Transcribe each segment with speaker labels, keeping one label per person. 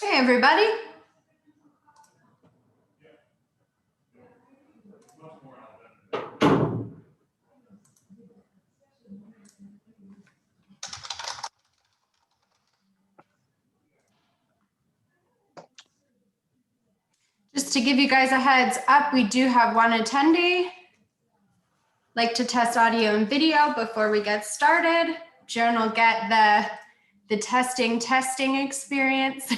Speaker 1: Hey, everybody. Just to give you guys a heads up, we do have one attendee. Like to test audio and video before we get started. Joan will get the testing experience.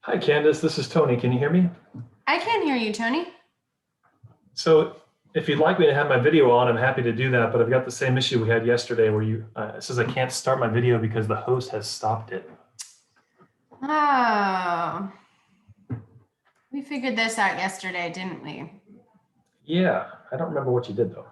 Speaker 2: Hi, Candace. This is Tony. Can you hear me?
Speaker 1: I can hear you, Tony.
Speaker 2: So if you'd like me to have my video on, I'm happy to do that, but I've got the same issue we had yesterday where it says I can't start my video because the host has stopped it.
Speaker 1: Oh, we figured this out yesterday, didn't we?
Speaker 2: Yeah, I don't remember what you did though.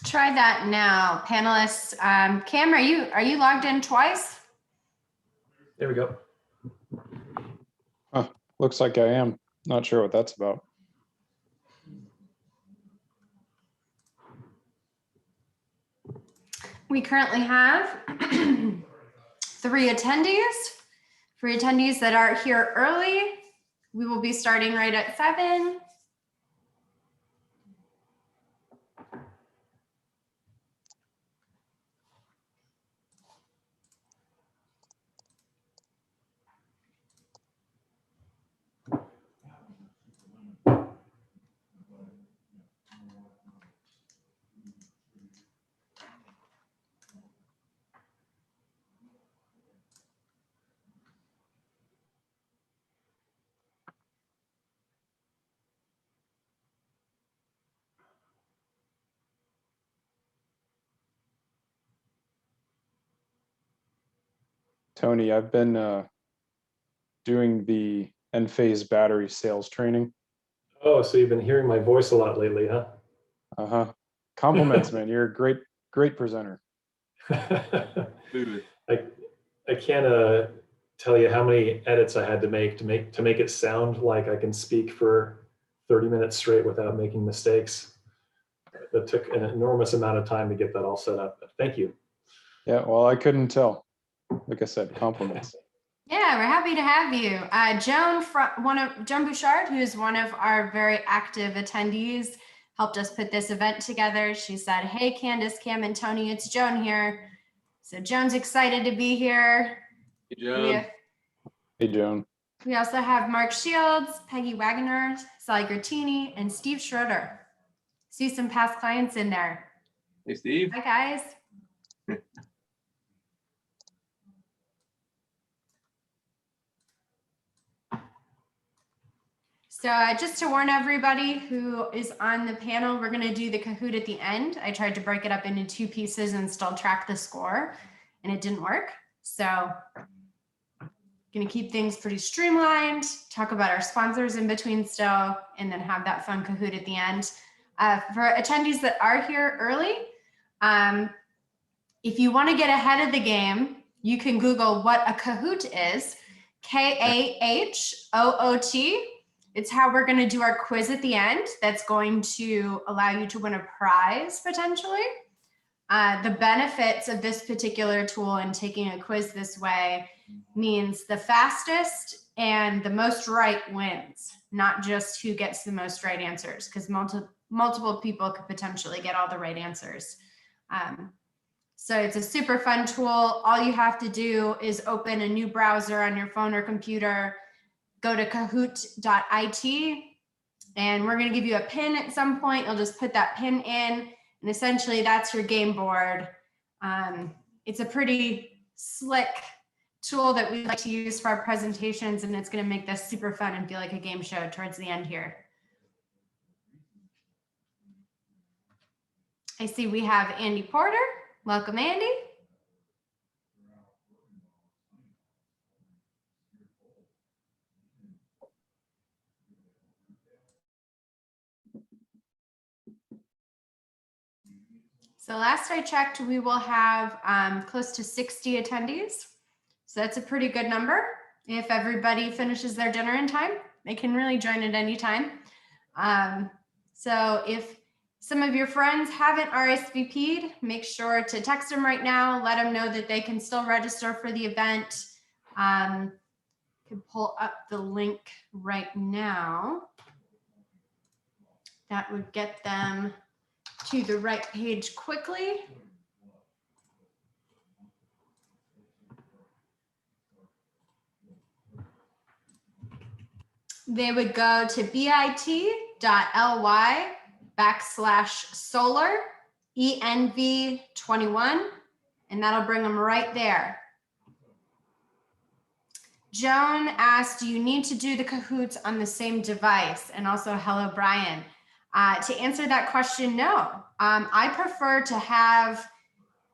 Speaker 1: Try that now, panelists. Cam, are you logged in twice?
Speaker 2: There we go.
Speaker 3: Huh, looks like I am. Not sure what that's about.
Speaker 1: We currently have 3 attendees. For attendees that are here early, we will be starting right at 7.
Speaker 3: Tony, I've been doing the Enphase battery sales training.
Speaker 2: Oh, so you've been hearing my voice a lot lately, huh?
Speaker 3: Uh-huh. Compliments, man. You're a great presenter.
Speaker 2: I can't tell you how many edits I had to make it sound like I can speak for 30 minutes straight without making mistakes. That took an enormous amount of time to get that all set up. Thank you.
Speaker 3: Yeah, well, I couldn't tell. Like I said, compliments.
Speaker 1: Yeah, we're happy to have you. Joan Bouchard, who is one of our very active attendees, helped us put this event together. She said, hey, Candace, Cam, and Tony, it's Joan here. So Joan's excited to be here.
Speaker 4: Hey, Joan.
Speaker 3: Hey, Joan.
Speaker 1: We also have Mark Shields, Peggy Wagner, Sally Gertini, and Steve Schroeder. See some past clients in there.
Speaker 4: Hey, Steve.
Speaker 1: Hi, guys. So just to warn everybody who is on the panel, we're going to do the Kahoot at the end. I tried to break it up into 2 pieces and still track the score, and it didn't work. So going to keep things pretty streamlined, talk about our sponsors in between still, and then have that fun Kahoot at the end. For attendees that are here early, if you want to get ahead of the game, you can Google what a Kahoot is, K-A-H-O-O-T. It's how we're going to do our quiz at the end. That's going to allow you to win a prize potentially. The benefits of this particular tool and taking a quiz this way means the fastest and the most right wins, not just who gets the most right answers, because multiple people could potentially get all the right answers. So it's a super fun tool. All you have to do is open a new browser on your phone or computer, go to kahoot.it, and we're going to give you a pin at some point. You'll just put that pin in, and essentially that's your game board. It's a pretty slick tool that we like to use for our presentations, and it's going to make this super fun and feel like a game show towards the end here. I see we have Andy Porter. Welcome, Andy. So last I checked, we will have close to 60 attendees. So that's a pretty good number. If everybody finishes their dinner in time, they can really join at any time. So if some of your friends haven't RSVP'd, make sure to text them right now. Let them know that they can still register for the event. Can pull up the link right now. That would get them to the right page quickly. They would go to bit.ly/solar ENV21, and that'll bring them right there. Joan asked, do you need to do the Kahoots on the same device? And also, hello, Brian. To answer that question, no. I prefer to have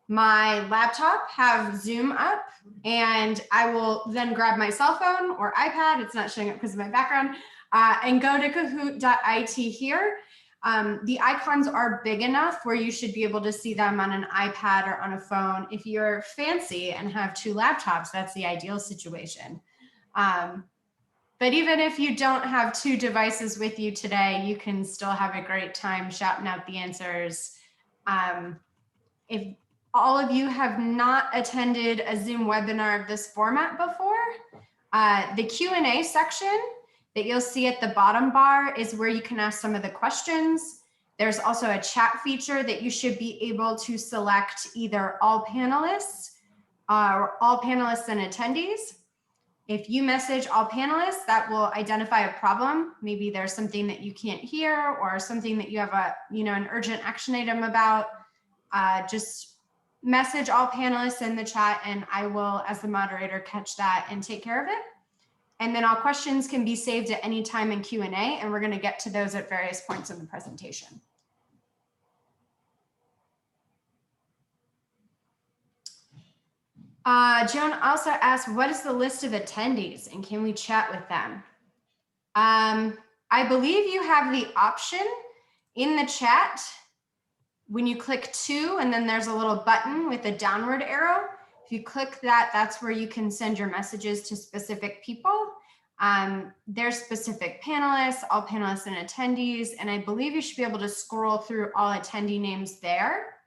Speaker 1: my laptop have Zoom up, and I will then grab my cell phone or iPad, it's not showing up because of my background, and go to kahoot.it here. The icons are big enough where you should be able to see them on an iPad or on a phone. If you're fancy and have 2 laptops, that's the ideal situation. But even if you don't have 2 devices with you today, you can still have a great time shouting out the answers. If all of you have not attended a Zoom webinar of this format before, the Q&A section that you'll see at the bottom bar is where you can ask some of the questions. There's also a chat feature that you should be able to select either all panelists or all panelists and attendees. If you message all panelists, that will identify a problem. Maybe there's something that you can't hear or something that you have an urgent action item about. Just message all panelists in the chat and I will, as the moderator, catch that and take care of it. And then all questions can be saved at any time in Q&A, and we're going to get to those at various points in the presentation. Joan also asked, what is the list of attendees and can we chat with them? I believe you have the option in the chat when you click to, and then there's a little button with a downward arrow. If you click that, that's where you can send your messages to specific people. There's specific panelists, all panelists and attendees, and I believe you should be able to scroll through all attendee names there.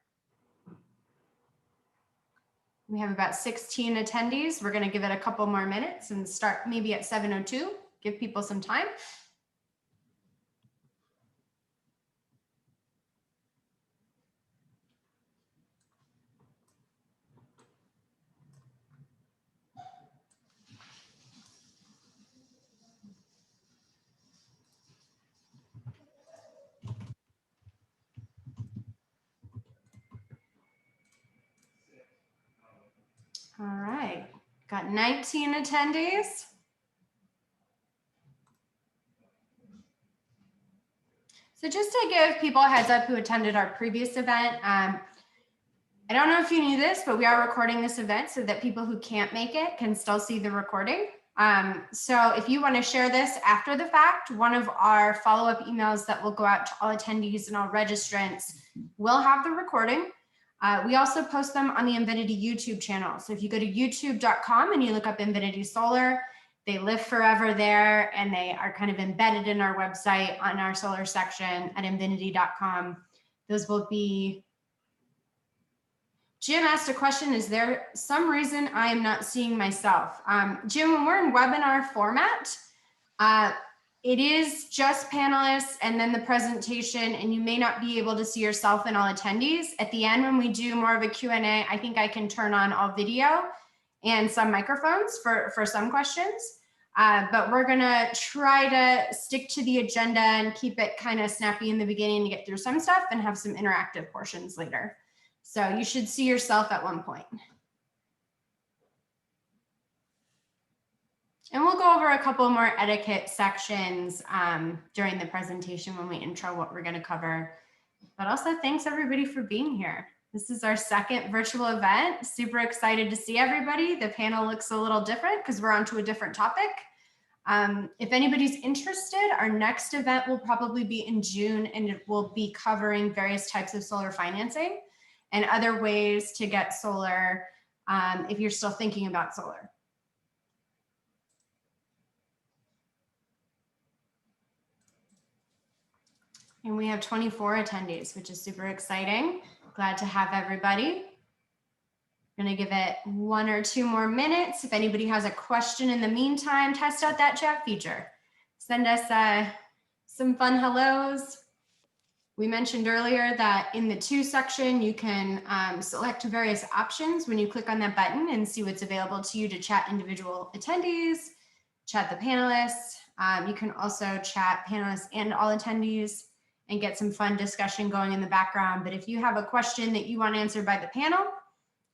Speaker 1: We have about 16 attendees. We're going to give it a couple more minutes and start maybe at 7:02, give people some time. All right, got 19 attendees. So just to give people a heads up who attended our previous event, I don't know if you knew this, but we are recording this event so that people who can't make it can still see the recording. So if you want to share this after the fact, one of our follow-up emails that will go out to all attendees and all registrants will have the recording. We also post them on the Envinity YouTube channel. So if you go to youtube.com and you look up Envinity Solar, they live forever there and they are kind of embedded in our website on our solar section at envinity.com. Those will be. Jim asked a question, is there some reason I am not seeing myself? Jim, when we're in webinar format, it is just panelists and then the presentation, and you may not be able to see yourself and all attendees. At the end, when we do more of a Q&A, I think I can turn on all video and some microphones for some questions. But we're gonna try to stick to the agenda and keep it kind of snappy in the beginning to get through some stuff and have some interactive portions later. So you should see yourself at one point. And we'll go over a couple more etiquette sections during the presentation when we intro what we're going to cover. but also thanks everybody for being here. This is our second virtual event. Super excited to see everybody. The panel looks a little different because we're onto a different topic. If anybody's interested, our next event will probably be in June, and it will be covering various types of solar financing and other ways to get solar if you're still thinking about solar. And we have 24 attendees, which is super exciting. Glad to have everybody. I'm gonna give it 1 or 2 more minutes. If anybody has a question in the meantime, test out that chat feature. Send us some fun hellos. We mentioned earlier that in the To section, you can select various options when you click on that button and see what's available to you to chat individual attendees, chat the panelists. You can also chat panelists and all attendees and get some fun discussion going in the background. But if you have a question that you want answered by the panel,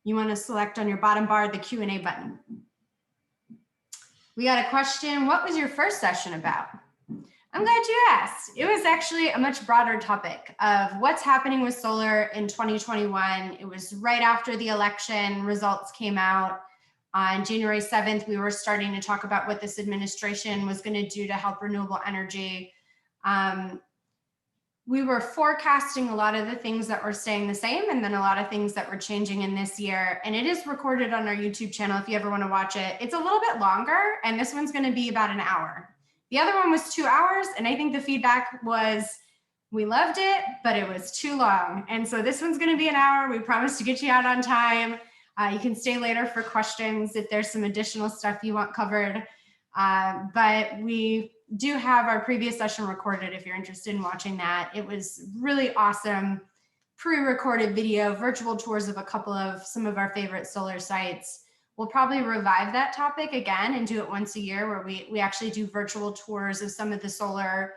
Speaker 1: you want to select on your bottom bar the Q&A button. We got a question. What was your first session about? I'm glad you asked. It was actually a much broader topic of what's happening with solar in 2021. It was right after the election results came out. On January 7th, we were starting to talk about what this administration was going to do to help renewable energy. We were forecasting a lot of the things that were staying the same, and then a lot of things that were changing in this year. And it is recorded on our YouTube channel if you ever want to watch it. It's a little bit longer, and this one's going to be about an hour. The other one was 2 hours, and I think the feedback was we loved it, but it was too long. And so this one's going to be an hour. We promise to get you out on time. You can stay later for questions if there's some additional stuff you want covered. But we do have our previous session recorded if you're interested in watching that. It was really awesome, pre-recorded video, virtual tours of some of our favorite solar sites. We'll probably revive that topic again and do it once a year where we actually do virtual tours of some of the solar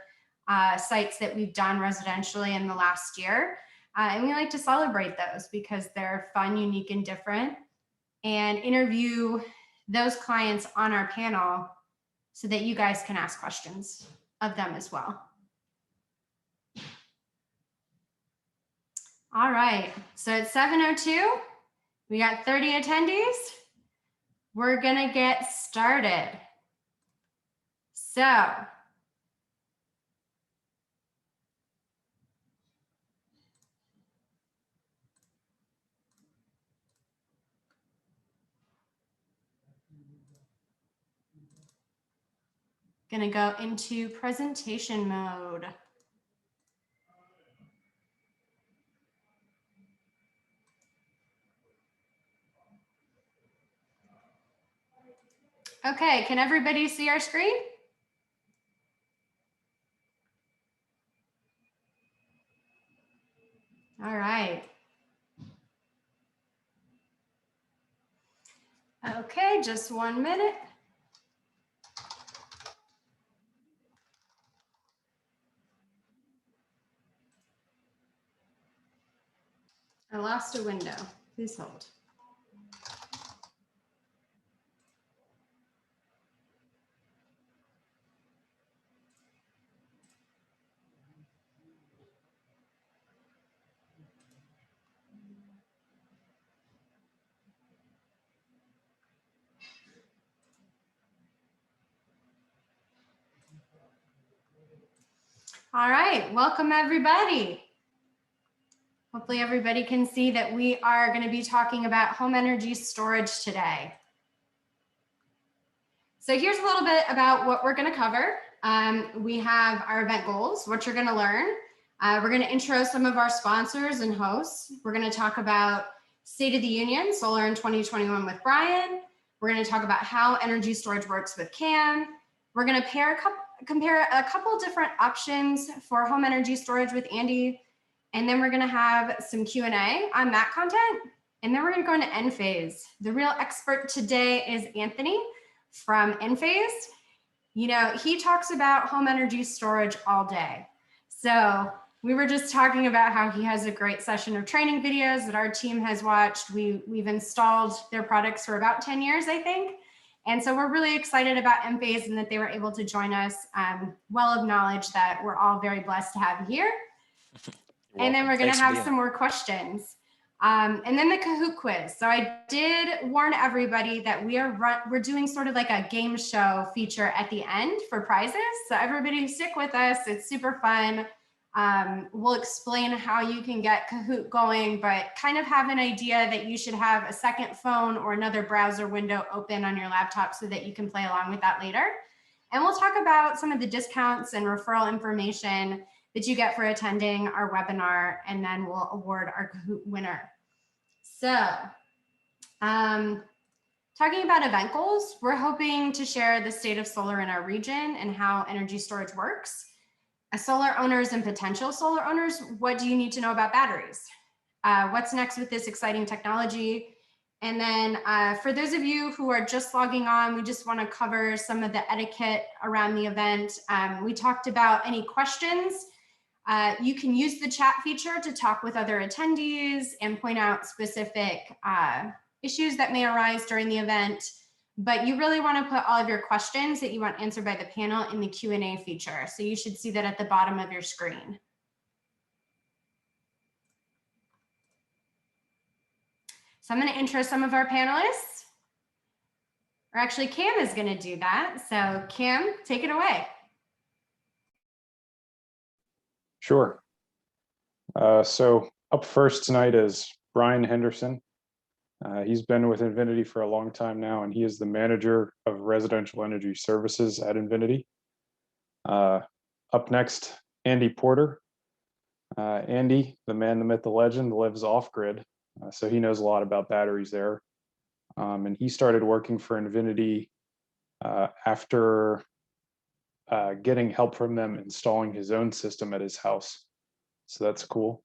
Speaker 1: sites that we've done residentially in the last year. And we like to celebrate those because they're fun, unique, and different, and interview those clients on our panel so that you guys can ask questions of them as well. All right, so it's 7:02. We got 30 attendees. We're gonna get started. So, gonna go into presentation mode. Okay, can everybody see our screen? All right. Okay, just 1 minute. I lost a window. Please hold. All right, welcome everybody. Hopefully everybody can see that we are going to be talking about home energy storage today. So here's a little bit about what we're going to cover. We have our event goals, what you're going to learn. We're going to intro some of our sponsors and hosts. We're going to talk about State of the Union, Solar in 2021 with Brian. We're going to talk about how energy storage works with Cam. We're going to compare a couple different options for home energy storage with Andy. And then we're going to have some Q&A on that content. And then we're going to go into Enphase. The real expert today is Anthony from Enphase. You know, he talks about home energy storage all day. So we were just talking about how he has a great session of training videos that our team has watched. We've installed their products for about 10 years, I think. And so we're really excited about Enphase and that they were able to join us. Well of knowledge that we're all very blessed to have you here. And then we're going to
Speaker 5: Thanks for
Speaker 1: have
Speaker 5: being
Speaker 1: some more questions. And then the Kahoot quiz. So I did warn everybody that we're doing sort of like a game show feature at the end for prizes. So everybody stick with us. It's super fun. We'll explain how you can get Kahoot going, but kind of have an idea that you should have a second phone or another browser window open on your laptop so that you can play along with that later. And we'll talk about some of the discounts and referral information that you get for attending our webinar, and then we'll award our Kahoot winner. So talking about event goals, we're hoping to share the state of solar in our region and how energy storage works. As solar owners and potential solar owners, what do you need to know about batteries? What's next with this exciting technology? And then for those of you who are just logging on, we just want to cover some of the etiquette around the event. We talked about any questions. You can use the chat feature to talk with other attendees and point out specific issues that may arise during the event. But you really want to put all of your questions that you want answered by the panel in the Q&A feature. So you should see that at the bottom of your screen. So I'm going to intro some of our panelists. Or actually, Cam is going to do that. So Cam, take it away.
Speaker 3: Sure. So up first tonight is Brian Henderson. He's been with Envinity for a long time now, and he is the manager of residential energy services at Envinity. Up next, Andy Porter. Andy, the man, the myth, the legend, lives off-grid, so he knows a lot about batteries there. And he started working for Envinity after getting help from them installing his own system at his house. So that's cool.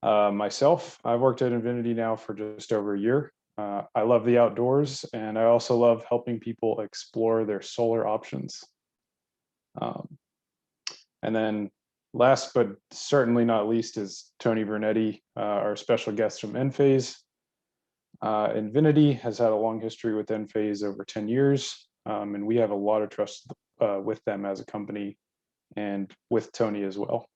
Speaker 3: Myself, I've worked at Envinity now for just over a year. I love the outdoors, and I also love helping people explore their solar options. And then last but certainly not least is Tony Vernetti, our special guest from Enphase. Envinity has had a long history with Enphase, over 10 years, and we have a lot of trust with them as a company and with Tony as well.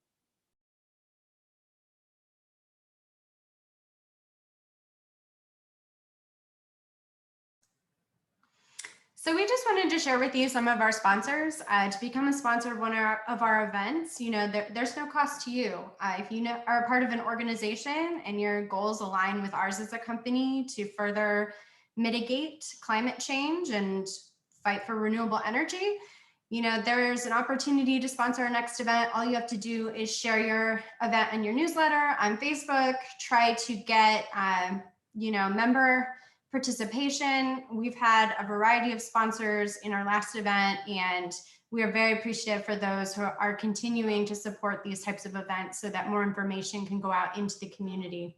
Speaker 1: So we just wanted to share with you some of our sponsors. To become a sponsor of one of our events, there's no cost to you. If you are a part of an organization and your goals align with ours as a company to further mitigate climate change and fight for renewable energy, there's an opportunity to sponsor our next event. All you have to do is share your event in your newsletter on Facebook, try to get, member participation. We've had a variety of sponsors in our last event, and we are very appreciative for those who are continuing to support these types of events so that more information can go out into the community.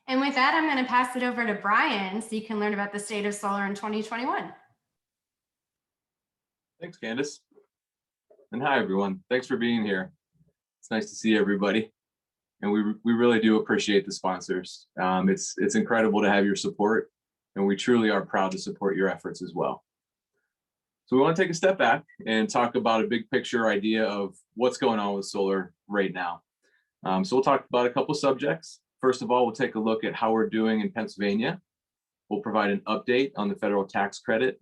Speaker 1: And with that, I'm going to pass it over to Brian so you can learn about the state of solar in 2021.
Speaker 4: Thanks, Candace. And hi, everyone. Thanks for being here. It's nice to see everybody. And we really do appreciate the sponsors. It's incredible to have your support, and we truly are proud to support your efforts as well. So we want to take a step back and talk about a big picture idea of what's going on with solar right now. So we'll talk about a couple subjects. First of all, we'll take a look at how we're doing in Pennsylvania. We'll provide an update on the federal tax credit,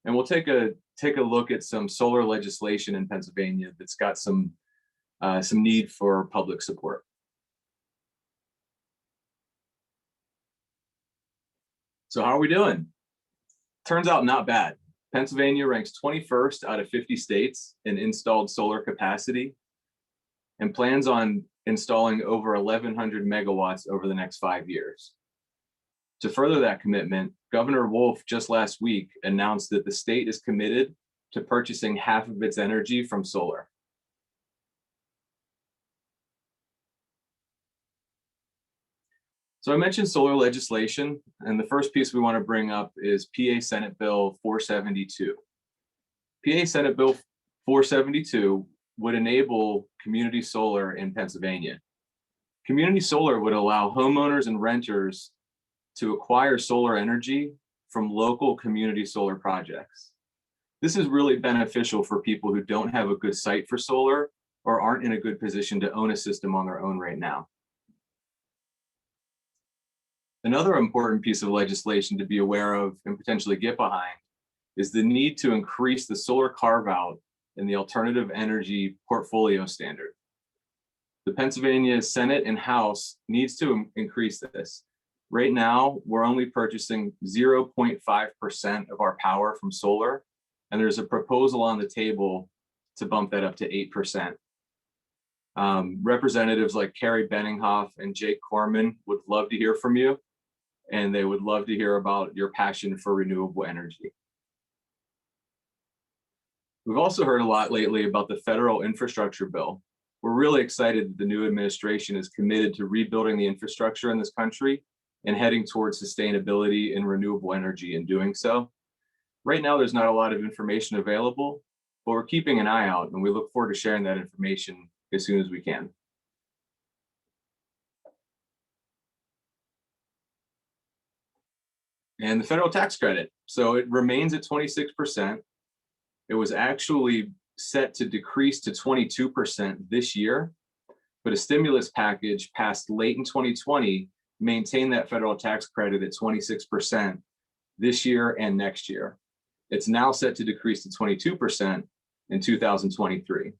Speaker 4: and we'll take a look at some solar legislation in Pennsylvania that's got some need for public support. So how are we doing? Turns out not bad. Pennsylvania ranks 21st out of 50 states in installed solar capacity and plans on installing over 1,100 megawatts over the next 5 years. To further that commitment, Governor Wolf just last week announced that the state is committed to purchasing half of its energy from solar. So I mentioned solar legislation, and the first piece we want to bring up is PA Senate Bill 472. PA Senate Bill 472 would enable community solar in Pennsylvania. Community solar would allow homeowners and renters to acquire solar energy from local community solar projects. This is really beneficial for people who don't have a good site for solar or aren't in a good position to own a system on their own right now. Another important piece of legislation to be aware of and potentially get behind is the need to increase the solar carve-out in the alternative energy portfolio standard. The Pennsylvania Senate and House needs to increase this. Right now, we're only purchasing 0.5% of our power from solar, and there's a proposal on the table to bump that up to 8%. Representatives like Carrie Benninghoff and Jake Corman would love to hear from you, and they would love to hear about your passion for renewable energy. We've also heard a lot lately about the federal infrastructure bill. We're really excited that the new administration is committed to rebuilding the infrastructure in this country and heading towards sustainability and renewable energy in doing so. Right now, there's not a lot of information available, but we're keeping an eye out, and we look forward to sharing that information as soon as we can. And the federal tax credit. So it remains at 26%. It was actually set to decrease to 22% this year, but a stimulus package passed late in 2020 maintained that federal tax credit at 26% this year and next year. It's now set to decrease to 22% in 2023.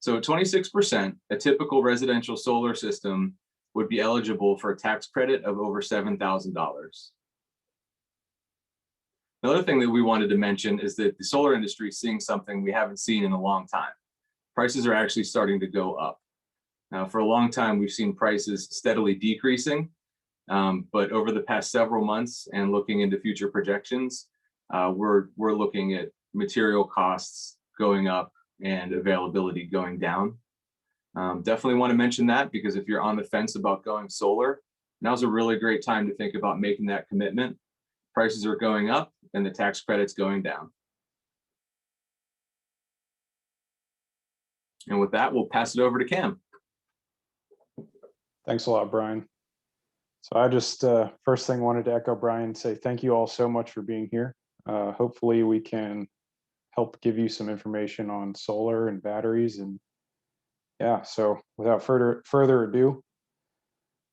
Speaker 4: So at 26%, a typical residential solar system would be eligible for a tax credit of over $7,000. Another thing that we wanted to mention is that the solar industry is seeing something we haven't seen in a long time. Prices are actually starting to go up. Now, for a long time, we've seen prices steadily decreasing, but over the past several months and looking into future projections, we're looking at material costs going up and availability going down. Definitely want to mention that, because if you're on the fence about going solar, now's a really great time to think about making that commitment. Prices are going up and the tax credit's going down. And with that, we'll pass it over to Cam.
Speaker 3: Thanks a lot, Brian. So I just first thing wanted to echo Brian and say thank you all so much for being here. Hopefully we can help give you some information on solar and batteries. And yeah, so without further ado,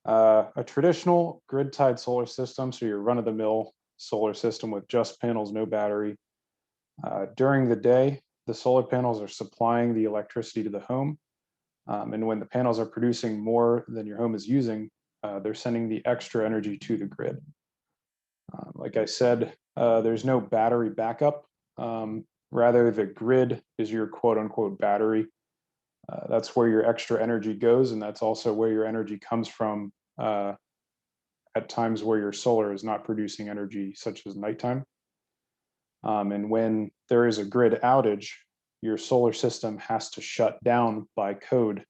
Speaker 3: a traditional grid-tied solar system, so your run-of-the-mill solar system with just panels, no battery. During the day, the solar panels are supplying the electricity to the home. And when the panels are producing more than your home is using, they're sending the extra energy to the grid. Like I said, there's no battery backup. Rather, the grid is your quote-unquote battery. That's where your extra energy goes, and that's also where your energy comes from at times where your solar is not producing energy, such as nighttime. And when there is a grid outage, your solar system has to shut down by code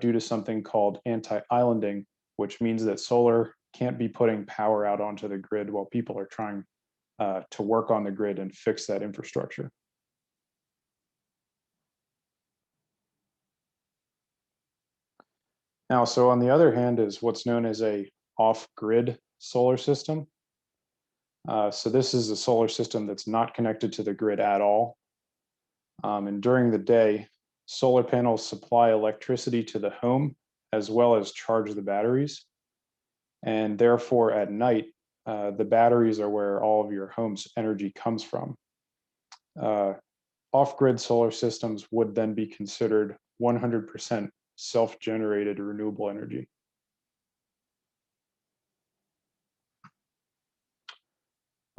Speaker 3: due to something called anti-islanding, which means that solar can't be putting power out onto the grid while people are trying to work on the grid and fix that infrastructure. Now, so on the other hand is what's known as a off-grid solar system. So this is a solar system that's not connected to the grid at all. And during the day, solar panels supply electricity to the home as well as charge the batteries. And therefore at night, the batteries are where all of your home's energy comes from. Off-grid solar systems would then be considered 100% self-generated renewable energy.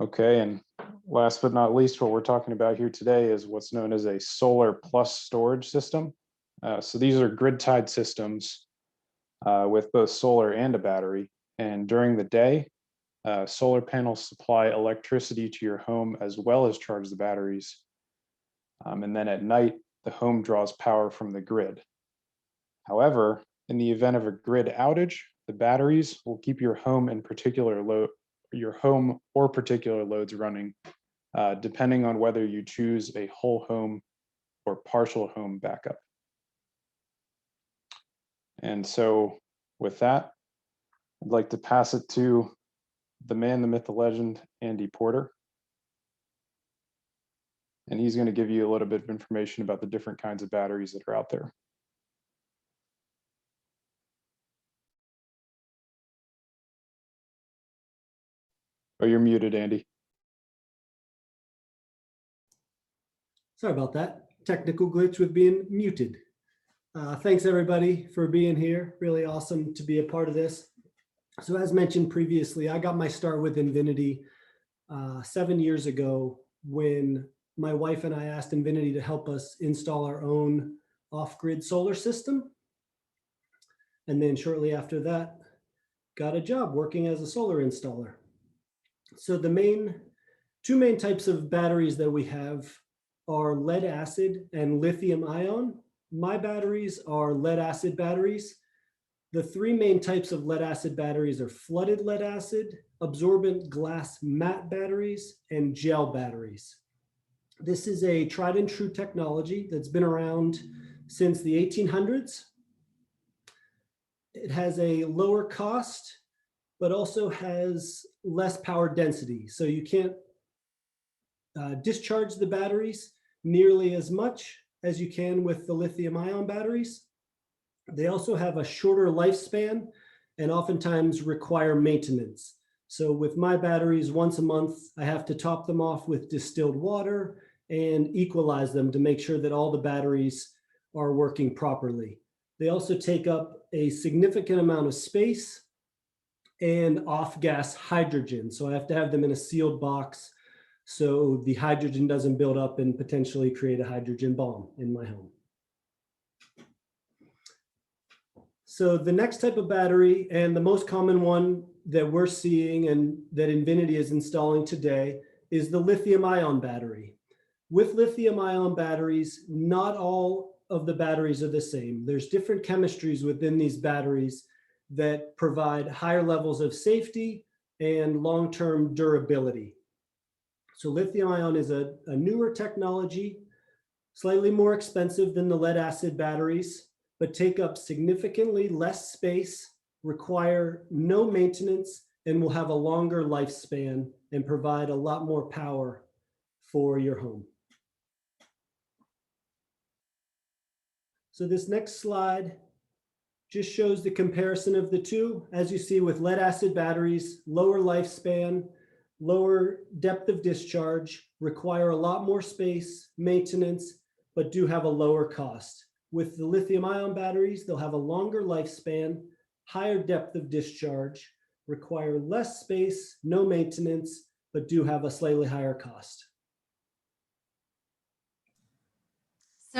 Speaker 3: Okay, and last but not least, what we're talking about here today is what's known as a solar plus storage system. So these are grid-tied systems with both solar and a battery. And during the day, solar panels supply electricity to your home as well as charge the batteries. And then at night, the home draws power from the grid. However, in the event of a grid outage, the batteries will keep your home and particular loads running, depending on whether you choose a whole home or partial home backup. And so with that, I'd like to pass it to the man, the myth, the legend, Andy Porter. and he's going to give you a little bit of information about the different kinds of batteries that are out there. Oh, you're muted, Andy.
Speaker 5: Sorry about that. Technical glitch with being muted. Thanks everybody for being here. Really awesome to be a part of this. So as mentioned previously, I got my start with Envinity 7 years ago when my wife and I asked Envinity to help us install our own off-grid solar system. And then shortly after that, got a job working as a solar installer. So the two main types of batteries that we have are lead acid and lithium ion. My batteries are lead acid batteries. The three main types of lead acid batteries are flooded lead acid, absorbent glass matte batteries, and gel batteries. This is a tried and true technology that's been around since the 1800s. It has a lower cost, but also has less power density. So you can't discharge the batteries nearly as much as you can with the lithium ion batteries. They also have a shorter lifespan and oftentimes require maintenance. So with my batteries, once a month, I have to top them off with distilled water and equalize them to make sure that all the batteries are working properly. They also take up a significant amount of space and off-gas hydrogen. So I have to have them in a sealed box so the hydrogen doesn't build up and potentially create a hydrogen bomb in my home. So the next type of battery, and the most common one that we're seeing and that Envinity is installing today, is the lithium ion battery. With lithium ion batteries, not all of the batteries are the same. There's different chemistries within these batteries that provide higher levels of safety and long-term durability. So lithium ion is a newer technology, slightly more expensive than the lead acid batteries, but take up significantly less space, require no maintenance, and will have a longer lifespan and provide a lot more power for your home. So this next slide just shows the comparison of the two. As you see with lead acid batteries, lower lifespan, lower depth of discharge, require a lot more space, maintenance, but do have a lower cost. With the lithium ion batteries, they'll have a longer lifespan, higher depth of discharge, require less space, no maintenance, but do have a slightly higher cost.
Speaker 1: So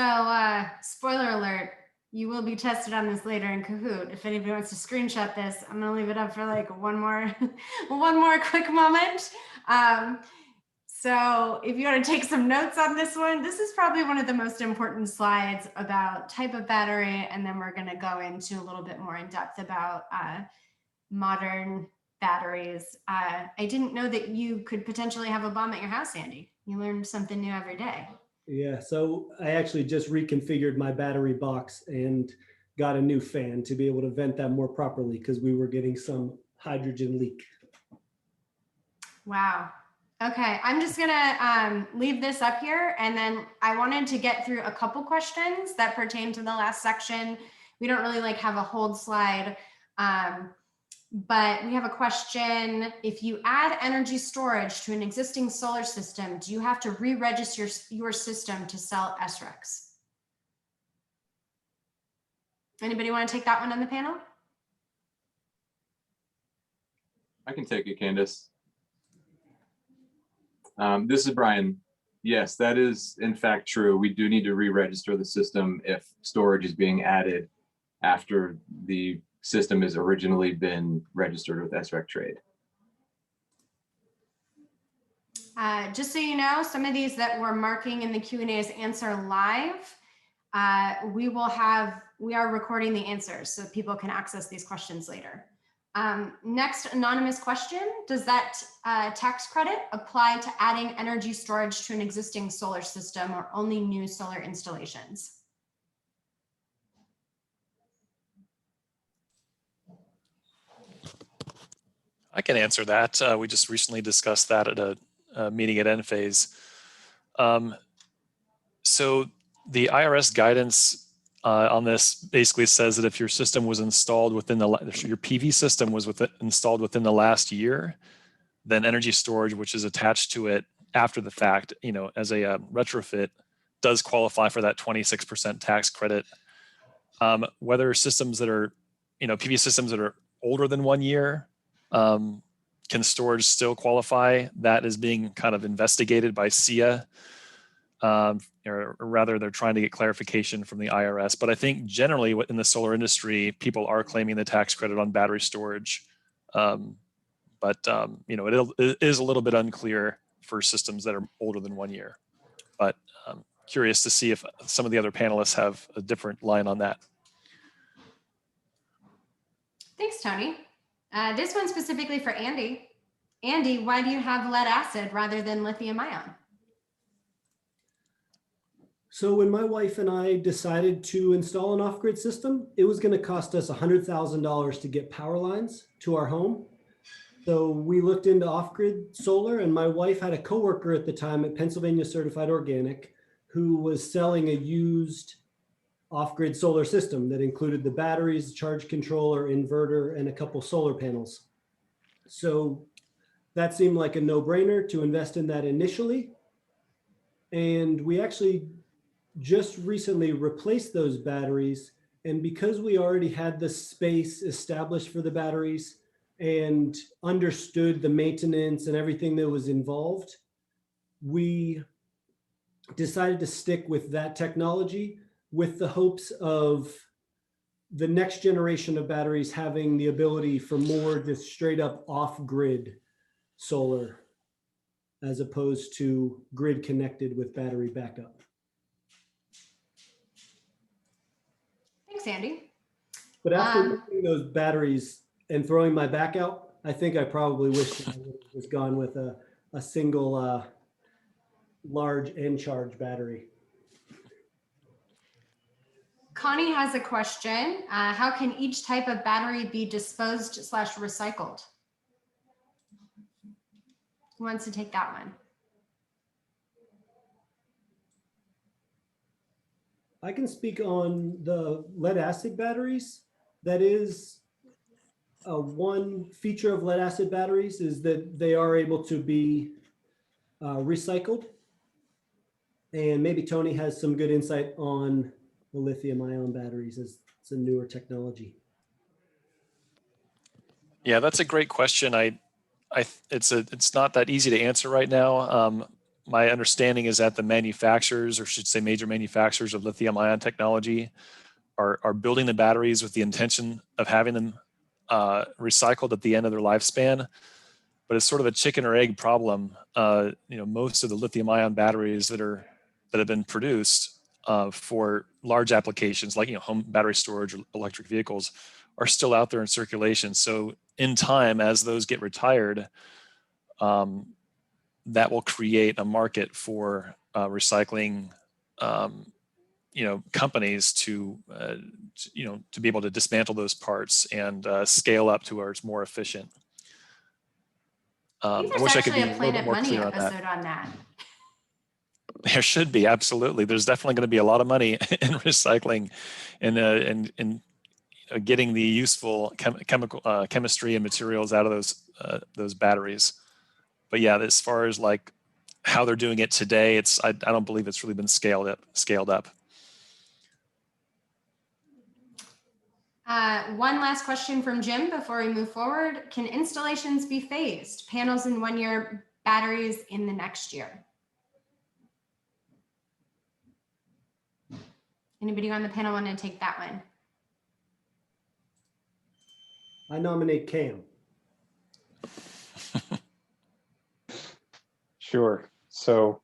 Speaker 1: spoiler alert, you will be tested on this later in Kahoot. If anybody wants to screenshot this, I'm gonna leave it up for like one more quick moment. So if you want to take some notes on this one, this is probably one of the most important slides about type of battery. And then we're gonna go into a little bit more in depth about modern batteries. I didn't know that you could potentially have a bomb at your house, Andy. You learn something new every day.
Speaker 5: Yeah, so I actually just reconfigured my battery box and got a new fan to be able to vent that more properly because we were getting some hydrogen leak.
Speaker 1: Wow. Okay, I'm just gonna leave this up here, and then I wanted to get through a couple questions that pertain to the last section. We don't really like have a hold slide, but we have a question. If you add energy storage to an existing solar system, do you have to re-register your system to sell SRECs? Anybody want to take that one on the panel?
Speaker 4: I can take it, Candace. This is Brian. Yes, that is in fact true. We do need to re-register the system if storage is being added after the system has originally been registered with SREC Trade.
Speaker 1: Just so you know, some of these that we're marking in the Q&A as answer live, we are recording the answers so people can access these questions later. Next anonymous question, does that tax credit apply to adding energy storage to an existing solar system or only new solar installations?
Speaker 6: I can answer that. We just recently discussed that at a meeting at Enphase. So the IRS guidance on this basically says that if your system was installed within your PV system was installed within the last year, then energy storage, which is attached to it after the fact, as a retrofit, does qualify for that 26% tax credit. Whether systems that are, PV systems that are older than 1 year, can storage still qualify? That is being kind of investigated by SEIA. Or rather, they're trying to get clarification from the IRS. But I think generally in the solar industry, people are claiming the tax credit on battery storage. But it is a little bit unclear for systems that are older than 1 year. But curious to see if some of the other panelists have a different line on that.
Speaker 1: Thanks, Tony. This one's specifically for Andy. Andy, why do you have lead acid rather than lithium ion?
Speaker 5: So when my wife and I decided to install an off-grid system, it was going to cost us $100,000 to get power lines to our home. So we looked into off-grid solar, and my wife had a coworker at the time at Pennsylvania Certified Organic who was selling a used off-grid solar system that included the batteries, charge controller, inverter, and a couple solar panels. So that seemed like a no-brainer to invest in that initially. And we actually just recently replaced those batteries. And because we already had the space established for the batteries and understood the maintenance and everything that was involved, we decided to stick with that technology with the hopes of the next generation of batteries having the ability for more just straight up off-grid solar as opposed to grid connected with battery backup.
Speaker 1: Thanks, Andy.
Speaker 5: But after looking those batteries and throwing my back out, I think I probably wish I was gone with a single large N-charge battery.
Speaker 1: Connie has a question. How can each type of battery be disposed/recycled? Who wants to take that one?
Speaker 5: I can speak on the lead acid batteries. That is one feature of lead acid batteries is that they are able to be recycled. And maybe Tony has some good insight on the lithium ion batteries as it's a newer technology.
Speaker 6: Yeah, that's a great question. It's not that easy to answer right now. My understanding is that the manufacturers, or should say major manufacturers of lithium ion technology, are building the batteries with the intention of having them recycled at the end of their lifespan. But it's sort of a chicken or egg problem. Most of the lithium ion batteries that have been produced for large applications like home battery storage or electric vehicles are still out there in circulation. So in time, as those get retired, that will create a market for recycling, companies to be able to dismantle those parts and scale up to where it's more efficient.
Speaker 1: I think
Speaker 6: I wish I could be
Speaker 1: actually
Speaker 6: a little bit more clear on that.
Speaker 1: episode on that.
Speaker 6: There should be, absolutely. There's definitely going to be a lot of money in recycling and getting the useful chemistry and materials out of those batteries. But yeah, as far as like how they're doing it today, I don't believe it's really been scaled up.
Speaker 1: One last question from Jim before we move forward. Can installations be phased? Panels in 1 year, batteries in the next year? Anybody on the panel want to take that one?
Speaker 5: I nominate Cam.
Speaker 3: Sure. So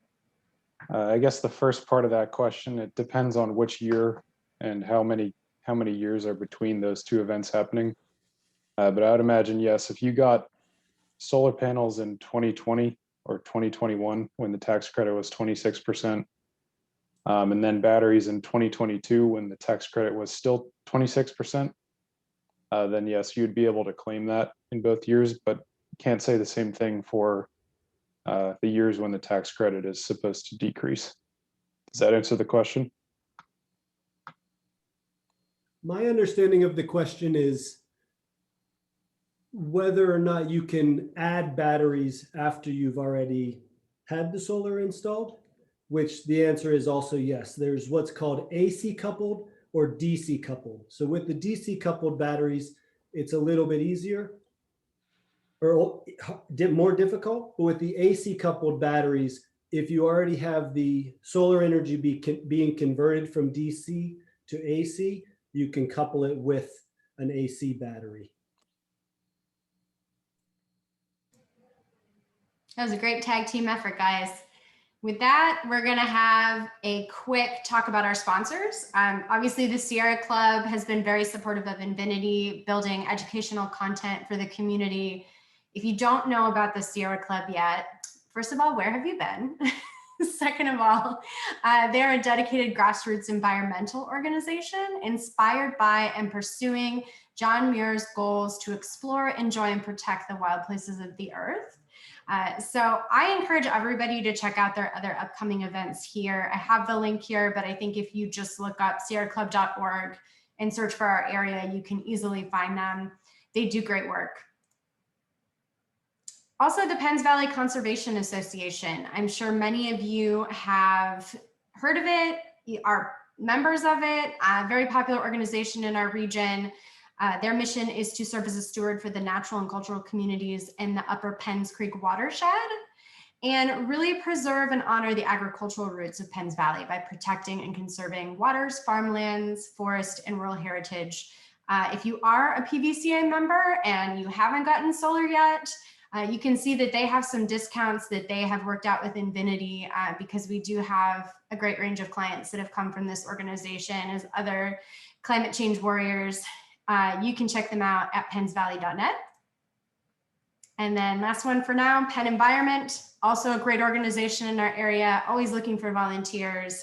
Speaker 3: I guess the first part of that question, it depends on which year and how many years are between those two events happening. But I would imagine, yes, if you got solar panels in 2020 or 2021 when the tax credit was 26%, and then batteries in 2022 when the tax credit was still 26%, then yes, you'd be able to claim that in both years, but can't say the same thing for the years when the tax credit is supposed to decrease. Does that answer the question?
Speaker 5: My understanding of the question is whether or not you can add batteries after you've already had the solar installed, which the answer is also yes. There's what's called AC coupled or DC coupled. So with the DC coupled batteries, it's a little bit easier or more difficult. But with the AC coupled batteries, if you already have the solar energy being converted from DC to AC, you can couple it with an AC battery.
Speaker 1: That was a great tag team effort, guys. With that, we're going to have a quick talk about our sponsors. Obviously, the Sierra Club has been very supportive of Invinity, building educational content for the community. If you don't know about the Sierra Club yet, first of all, where have you been? Second of all, they're a dedicated grassroots environmental organization inspired by and pursuing John Muir's goals to explore, enjoy, and protect the wild places of the earth. So I encourage everybody to check out their other upcoming events here. I have the link here, but I think if you just look up sierraclub.org and search for our area, you can easily find them. They do great work. Also, the Penns Valley Conservation Association. I'm sure many of you have heard of it, are members of it, a very popular organization in our region. Their mission is to serve as a steward for the natural and cultural communities in the Upper Penns Creek watershed and really preserve and honor the agricultural roots of Penns Valley by protecting and conserving waters, farmlands, forest, and rural heritage. If you are a PVCA member and you haven't gotten solar yet, you can see that they have some discounts that they have worked out with Invinity because we do have a great range of clients that have come from this organization as other climate change warriors. You can check them out at pennsvalley.net. And then last one for now, Penn Environment, also a great organization in our area, always looking for volunteers,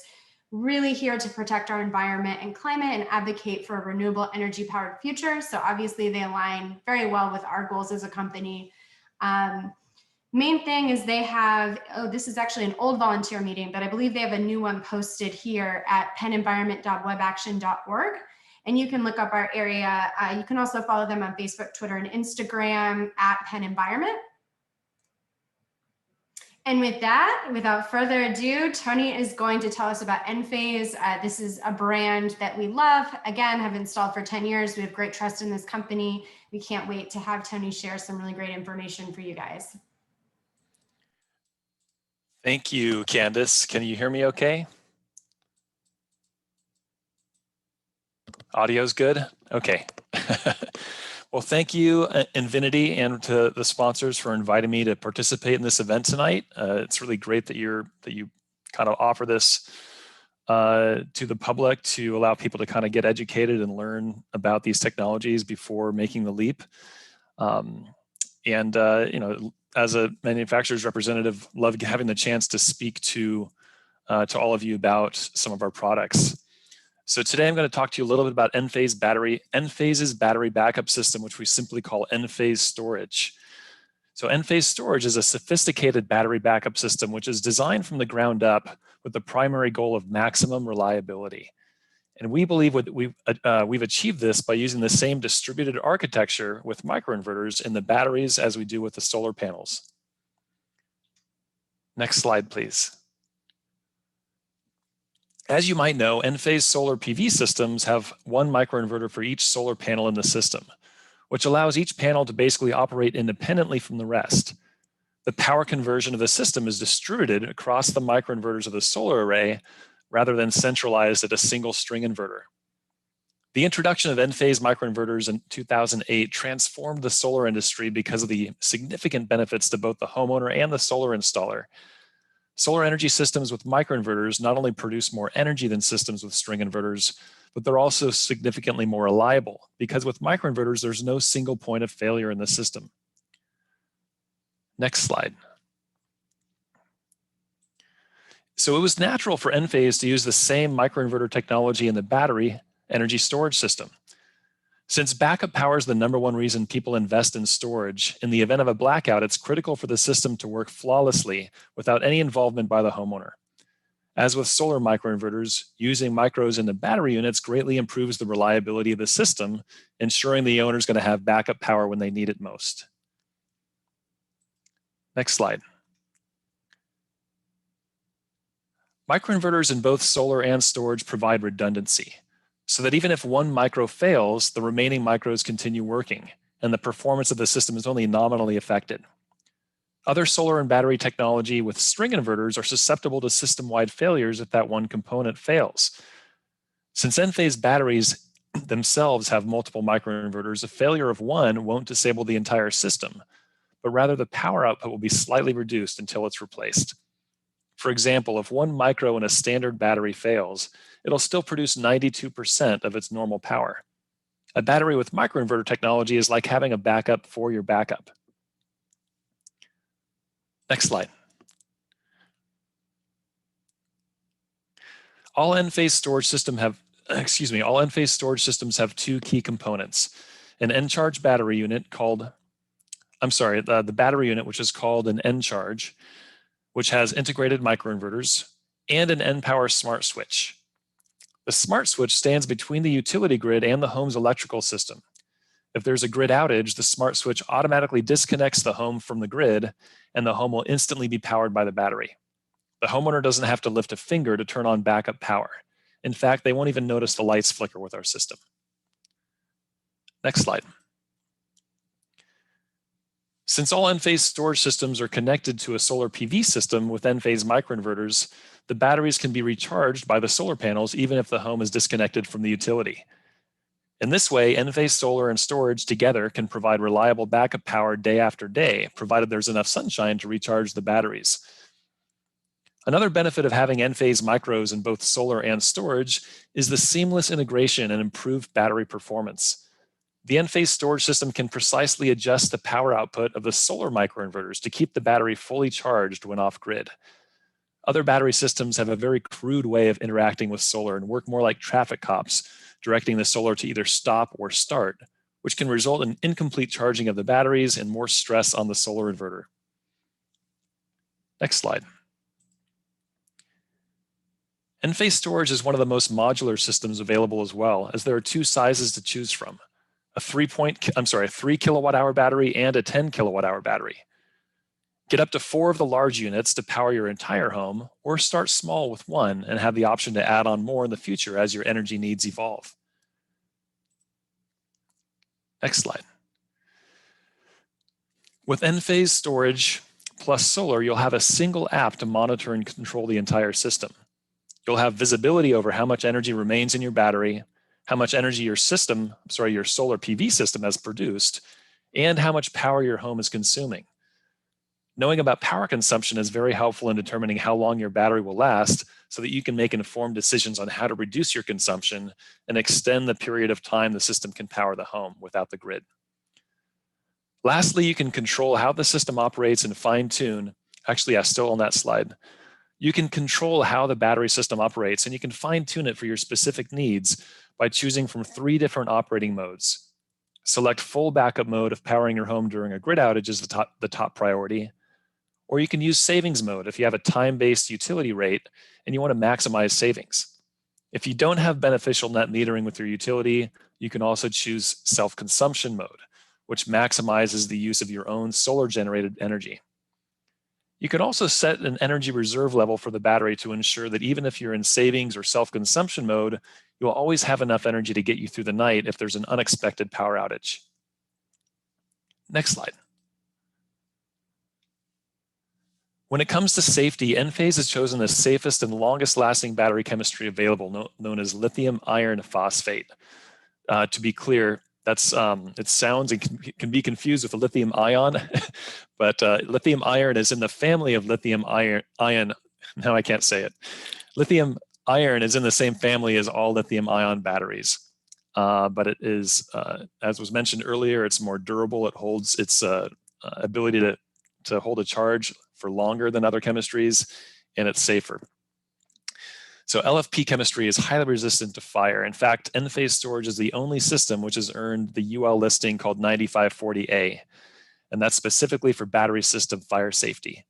Speaker 1: really here to protect our environment and climate and advocate for a renewable energy powered future. So obviously they align very well with our goals as a company. Main thing is they have, this is actually an old volunteer meeting, but I believe they have a new one posted here at penenvironment.webaction.org. And you can look up our area. You can also follow them on Facebook, Twitter, and Instagram at Penn Environment. And with that, without further ado, Tony is going to tell us about Enphase. This is a brand that we love. Again, have installed for 10 years. We have great trust in this company. We can't wait to have Tony share some really great information for you guys.
Speaker 6: Thank you, Candace. Can you hear me okay? Audio's good? Okay. Well, thank you, Invinity, and to the sponsors for inviting me to participate in this event tonight. It's really great that you kind of offer this to the public to allow people to kind of get educated and learn about these technologies before making the leap. You know, as a manufacturer's representative, love having the chance to speak to all of you about some of our products. So today I'm going to talk to you a little bit about Enphase's battery backup system, which we simply call Enphase Storage. So Enphase Storage is a sophisticated battery backup system, which is designed from the ground up with the primary goal of maximum reliability. And we believe we've achieved this by using the same distributed architecture with microinverters in the batteries as we do with the solar panels. Next slide, please. As you might know, Enphase solar PV systems have one microinverter for each solar panel in the system, which allows each panel to basically operate independently from the rest. The power conversion of the system is distributed across the microinverters of the solar array rather than centralized at a single string inverter. The introduction of Enphase microinverters in 2008 transformed the solar industry because of the significant benefits to both the homeowner and the solar installer. Solar energy systems with microinverters not only produce more energy than systems with string inverters, but they're also significantly more reliable because with microinverters, there's no single point of failure in the system. Next slide. So it was natural for Enphase to use the same microinverter technology in the battery energy storage system. Since backup power is the #1 reason people invest in storage, in the event of a blackout, it's critical for the system to work flawlessly without any involvement by the homeowner. As with solar microinverters, using micros in the battery units greatly improves the reliability of the system, ensuring the owner is going to have backup power when they need it most. Next slide. Microinverters in both solar and storage provide redundancy, so that even if one micro fails, the remaining micros continue working, and the performance of the system is only nominally affected. Other solar and battery technology with string inverters are susceptible to system-wide failures if that one component fails. Since Enphase batteries themselves have multiple microinverters, a failure of one won't disable the entire system, but rather the power output will be slightly reduced until it's replaced. For example, if one micro in a standard battery fails, it'll still produce 92% of its normal power. A battery with microinverter technology is like having a backup for your backup. Next slide. All Enphase storage systems have two key components: an Encharge battery unit called, the battery unit, which is called an Encharge, which has integrated microinverters, and an Npower smart switch. The smart switch stands between the utility grid and the home's electrical system. If there's a grid outage, the smart switch automatically disconnects the home from the grid, and the home will instantly be powered by the battery. The homeowner doesn't have to lift a finger to turn on backup power. In fact, they won't even notice the lights flicker with our system. Next slide. Since all Enphase storage systems are connected to a solar PV system with Enphase microinverters, the batteries can be recharged by the solar panels even if the home is disconnected from the utility. In this way, Enphase solar and storage together can provide reliable backup power day after day, provided there's enough sunshine to recharge the batteries. Another benefit of having Enphase micros in both solar and storage is the seamless integration and improved battery performance. The Enphase storage system can precisely adjust the power output of the solar microinverters to keep the battery fully charged when off-grid. Other battery systems have a very crude way of interacting with solar and work more like traffic cops, directing the solar to either stop or start, which can result in incomplete charging of the batteries and more stress on the solar inverter. Next slide. Enphase storage is one of the most modular systems available as well, as there are two sizes to choose from: a 3 kilowatt hour battery and a 10 kilowatt hour battery. Get up to 4 of the large units to power your entire home, or start small with one and have the option to add on more in the future as your energy needs evolve. Next slide. With Enphase storage plus solar, you'll have a single app to monitor and control the entire system. You'll have visibility over how much energy remains in your battery, how much energy your solar PV system has produced, and how much power your home is consuming. Knowing about power consumption is very helpful in determining how long your battery will last so that you can make informed decisions on how to reduce your consumption and extend the period of time the system can power the home without the grid. Lastly, you can control how the system operates and fine-tune. Actually, still on that slide. You can control how the battery system operates, and you can fine-tune it for your specific needs by choosing from 3 different operating modes. Select full backup mode if powering your home during a grid outage is the top priority. Or you can use savings mode if you have a time-based utility rate and you want to maximize savings. If you don't have beneficial net metering with your utility, you can also choose self-consumption mode, which maximizes the use of your own solar-generated energy. You can also set an energy reserve level for the battery to ensure that even if you're in savings or self-consumption mode, you'll always have enough energy to get you through the night if there's an unexpected power outage. Next slide. When it comes to safety, Enphase has chosen the safest and longest lasting battery chemistry available, known as lithium iron phosphate. To be clear, that's it sounds and can be confused with a lithium ion, but lithium iron is in the family of lithium iron. Now I can't say it. Lithium iron is in the same family as all lithium ion batteries, but it is, as was mentioned earlier, it's more durable. It holds its ability to hold a charge for longer than other chemistries, and it's safer. So LFP chemistry is highly resistant to fire. In fact, Enphase storage is the only system which has earned the UL listing called 9540A, and that's specifically for battery system fire safety.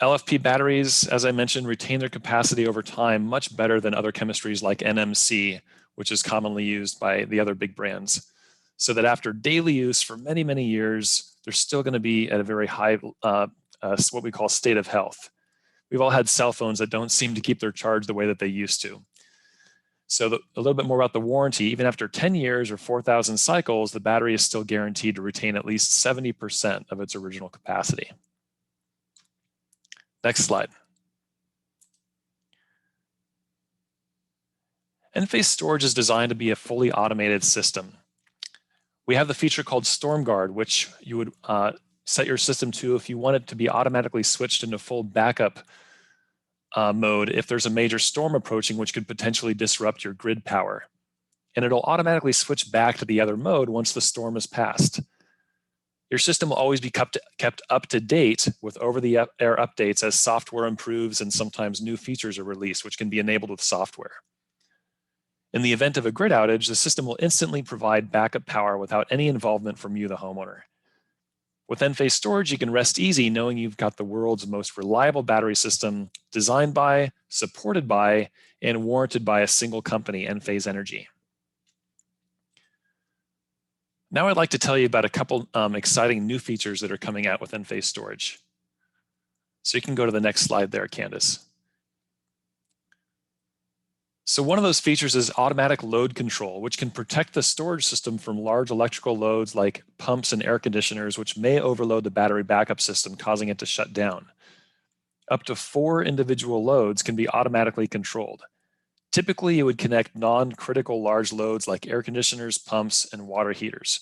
Speaker 6: LFP batteries, as I mentioned, retain their capacity over time much better than other chemistries like NMC, which is commonly used by the other big brands. So that after daily use for many, many years, they're still going to be at a very high, what we call state of health. We've all had cell phones that don't seem to keep their charge the way that they used to. So a little bit more about the warranty. Even after 10 years or 4,000 cycles, the battery is still guaranteed to retain at least 70% of its original capacity. Next slide. Enphase storage is designed to be a fully automated system. We have the feature called Storm Guard, which you would set your system to if you want it to be automatically switched into full backup mode if there's a major storm approaching, which could potentially disrupt your grid power. And it'll automatically switch back to the other mode once the storm has passed. Your system will always be kept up to date with over-the-air updates as software improves and sometimes new features are released, which can be enabled with software. In the event of a grid outage, the system will instantly provide backup power without any involvement from you, the homeowner. With Enphase storage, you can rest easy knowing you've got the world's most reliable battery system designed by, supported by, and warranted by a single company, Enphase Energy. Now I'd like to tell you about a couple exciting new features that are coming out with Enphase storage. So you can go to the next slide there, Candace. So one of those features is automatic load control, which can protect the storage system from large electrical loads like pumps and air conditioners, which may overload the battery backup system, causing it to shut down. Up to 4 individual loads can be automatically controlled. Typically, you would connect non-critical large loads like air conditioners, pumps, and water heaters.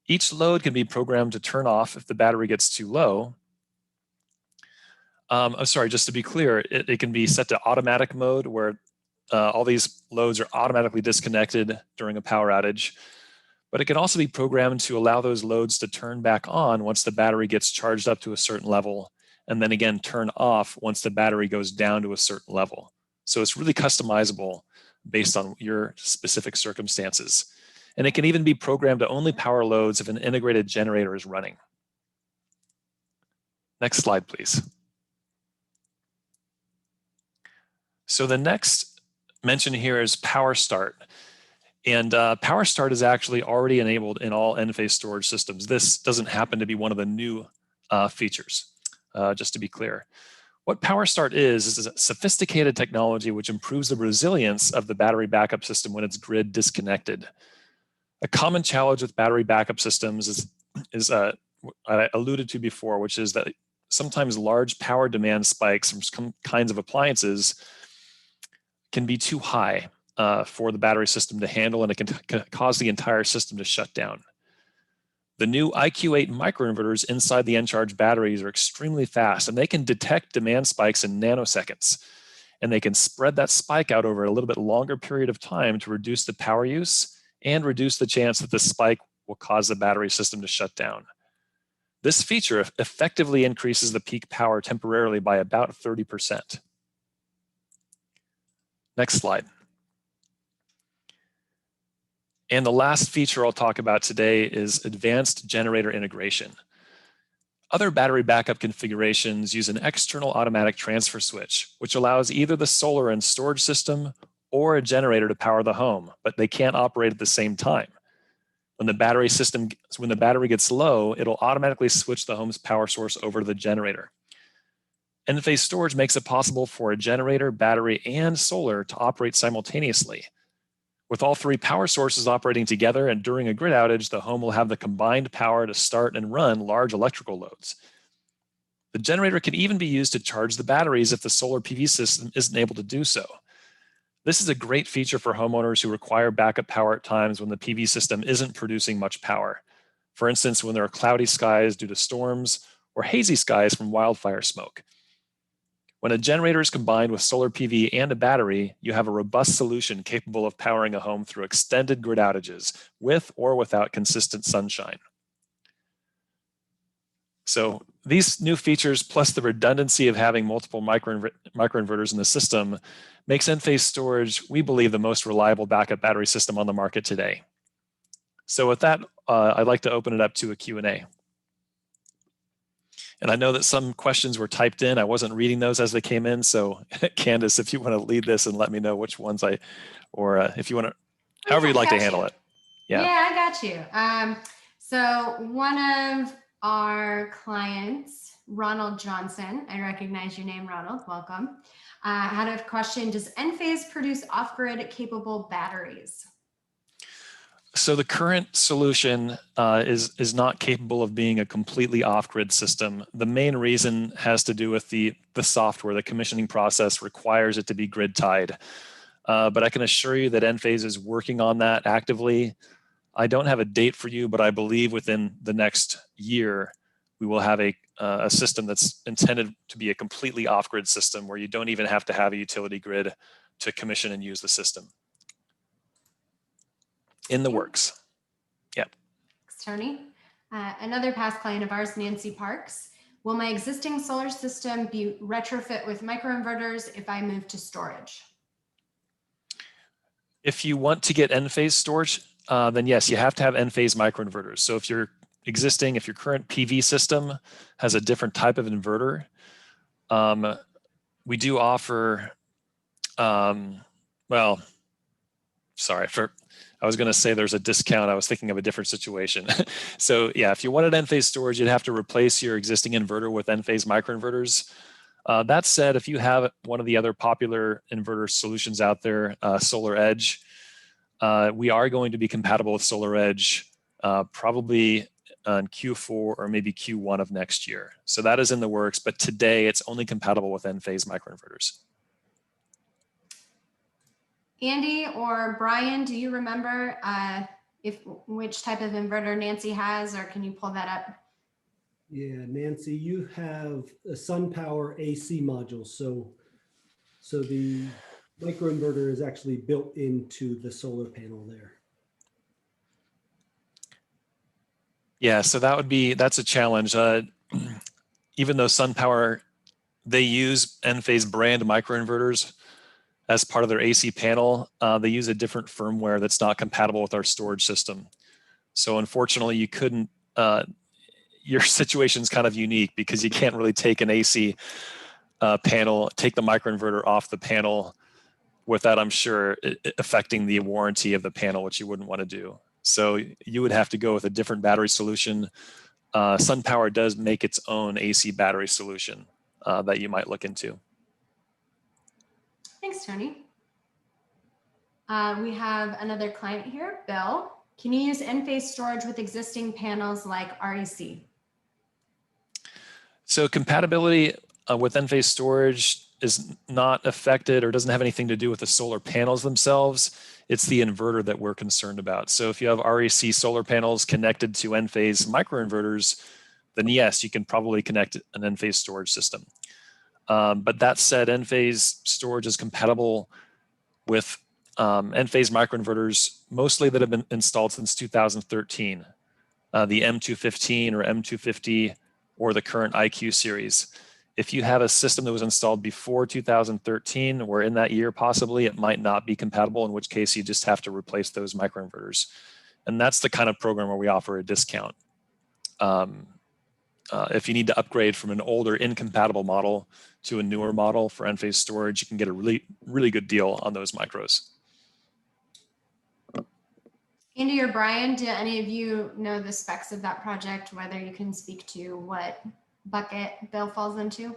Speaker 6: Each load can be programmed to turn off if the battery gets too low. Just to be clear, it can be set to automatic mode where all these loads are automatically disconnected during a power outage. But it can also be programmed to allow those loads to turn back on once the battery gets charged up to a certain level, and then again turn off once the battery goes down to a certain level. So it's really customizable based on your specific circumstances. And it can even be programmed to only power loads if an integrated generator is running. Next slide, please. So the next mention here is Power Start. And Power Start is actually already enabled in all Enphase storage systems. This doesn't happen to be one of the new features, just to be clear. What Power Start is a sophisticated technology which improves the resilience of the battery backup system when it's grid disconnected. A common challenge with battery backup systems is I alluded to before, which is that sometimes large power demand spikes from some kinds of appliances can be too high for the battery system to handle, and it can cause the entire system to shut down. The new IQ8 microinverters inside the Encharge batteries are extremely fast, and they can detect demand spikes in nanoseconds. And they can spread that spike out over a little bit longer period of time to reduce the power use and reduce the chance that the spike will cause the battery system to shut down. This feature effectively increases the peak power temporarily by about 30%. Next slide. And the last feature I'll talk about today is advanced generator integration. Other battery backup configurations use an external automatic transfer switch, which allows either the solar and storage system or a generator to power the home, but they can't operate at the same time. When the battery gets low, it'll automatically switch the home's power source over to the generator. Enphase storage makes it possible for a generator, battery, and solar to operate simultaneously. With all 3 power sources operating together and during a grid outage, the home will have the combined power to start and run large electrical loads. The generator can even be used to charge the batteries if the solar PV system isn't able to do so. This is a great feature for homeowners who require backup power at times when the PV system isn't producing much power. For instance, when there are cloudy skies due to storms or hazy skies from wildfire smoke. When a generator is combined with solar PV and a battery, you have a robust solution capable of powering a home through extended grid outages with or without consistent sunshine. So these new features, plus the redundancy of having multiple microinverters in the system, makes Enphase storage, we believe, the most reliable backup battery system on the market today. So with that, I'd like to open it up to a Q&A. And I know that some questions were typed in. I wasn't reading those as they came in. So Candace, if you want to lead this and let me know which ones or if you want to, however you'd like to handle it.
Speaker 1: Yeah, I got you. So one of our clients, Ronald Johnson, I recognize your name, Ronald, welcome, had a question, does Enphase produce off-grid capable batteries?
Speaker 6: So the current solution is not capable of being a completely off-grid system. The main reason has to do with the software. The commissioning process requires it to be grid tied. But I can assure you that Enphase is working on that actively. I don't have a date for you, but I believe within the next year, we will have a system that's intended to be a completely off-grid system where you don't even have to have a utility grid to commission and use the system. In the works. Yeah.
Speaker 1: Thanks, Tony. Another past client of ours, Nancy Parks. Will my existing solar system be retrofit with microinverters if I move to storage?
Speaker 6: If you want to get Enphase storage, then yes, you have to have Enphase microinverters. So if your current PV system has a different type of inverter, we do offer, well, sorry, I was going to say there's a discount. I was thinking of a different situation. So yeah, if you wanted Enphase storage, you'd have to replace your existing inverter with Enphase microinverters. That said, if you have one of the other popular inverter solutions out there, Solar Edge, we are going to be compatible with Solar Edge probably in Q4 or maybe Q1 of next year. So that is in the works, but today it's only compatible with Enphase microinverters.
Speaker 1: Andy or Brian, do you remember which type of inverter Nancy has, or can you pull that up?
Speaker 5: Yeah, Nancy, you have a SunPower AC module. So the microinverter is actually built into the solar panel there.
Speaker 6: Yeah, so that's a challenge. Even though SunPower, they use Enphase brand microinverters as part of their AC panel, they use a different firmware that's not compatible with our storage system. So unfortunately, you couldn't, your situation's kind of unique because you can't really take an AC panel, take the microinverter off the panel without, I'm sure, affecting the warranty of the panel, which you wouldn't want to do. So you would have to go with a different battery solution. SunPower does make its own AC battery solution that you might look into.
Speaker 1: Thanks, Tony. We have another client here, Bill. Can you use Enphase storage with existing panels like REC?
Speaker 6: So compatibility with Enphase storage is not affected or doesn't have anything to do with the solar panels themselves. It's the inverter that we're concerned about. So if you have REC solar panels connected to Enphase microinverters, then yes, you can probably connect an Enphase storage system. But that said, Enphase storage is compatible with Enphase microinverters, mostly that have been installed since 2013, the M215 or M250 or the current IQ series. If you have a system that was installed before 2013 or in that year possibly, it might not be compatible, in which case you just have to replace those microinverters. And that's the kind of program where we offer a discount. If you need to upgrade from an older incompatible model to a newer model for Enphase storage, you can get a really, really good deal on those micros.
Speaker 1: Andy or Brian, do any of you know the specs of that project, whether you can speak to what bucket Bill falls into?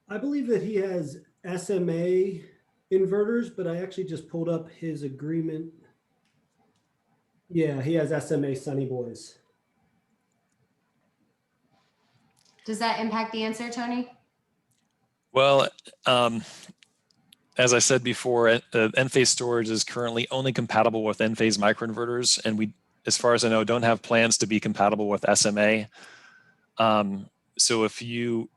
Speaker 5: I believe that he has SMA inverters, but I actually just pulled up his agreement. Yeah, he has SMA Sunny Boys.
Speaker 1: Does that impact the answer, Tony?
Speaker 6: Well, as I said before, Enphase storage is currently only compatible with Enphase microinverters, and we, as far as I know, don't have plans to be compatible with SMA. So if you,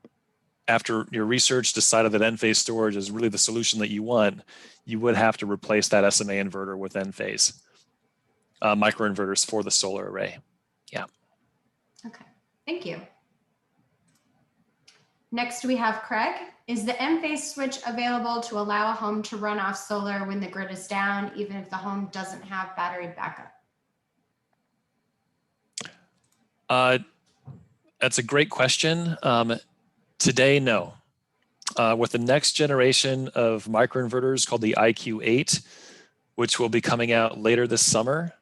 Speaker 6: after your research, decided that Enphase storage is really the solution that you want, you would have to replace that SMA inverter with Enphase microinverters for the solar array. Yeah.
Speaker 1: Okay, thank you. Next, we have Craig. Is the Enphase switch available to allow a home to run off solar when the grid is down, even if the home doesn't have battery backup?
Speaker 6: That's a great question. Today, no. With the next generation of microinverters called the IQ8, which will be coming out later this summer,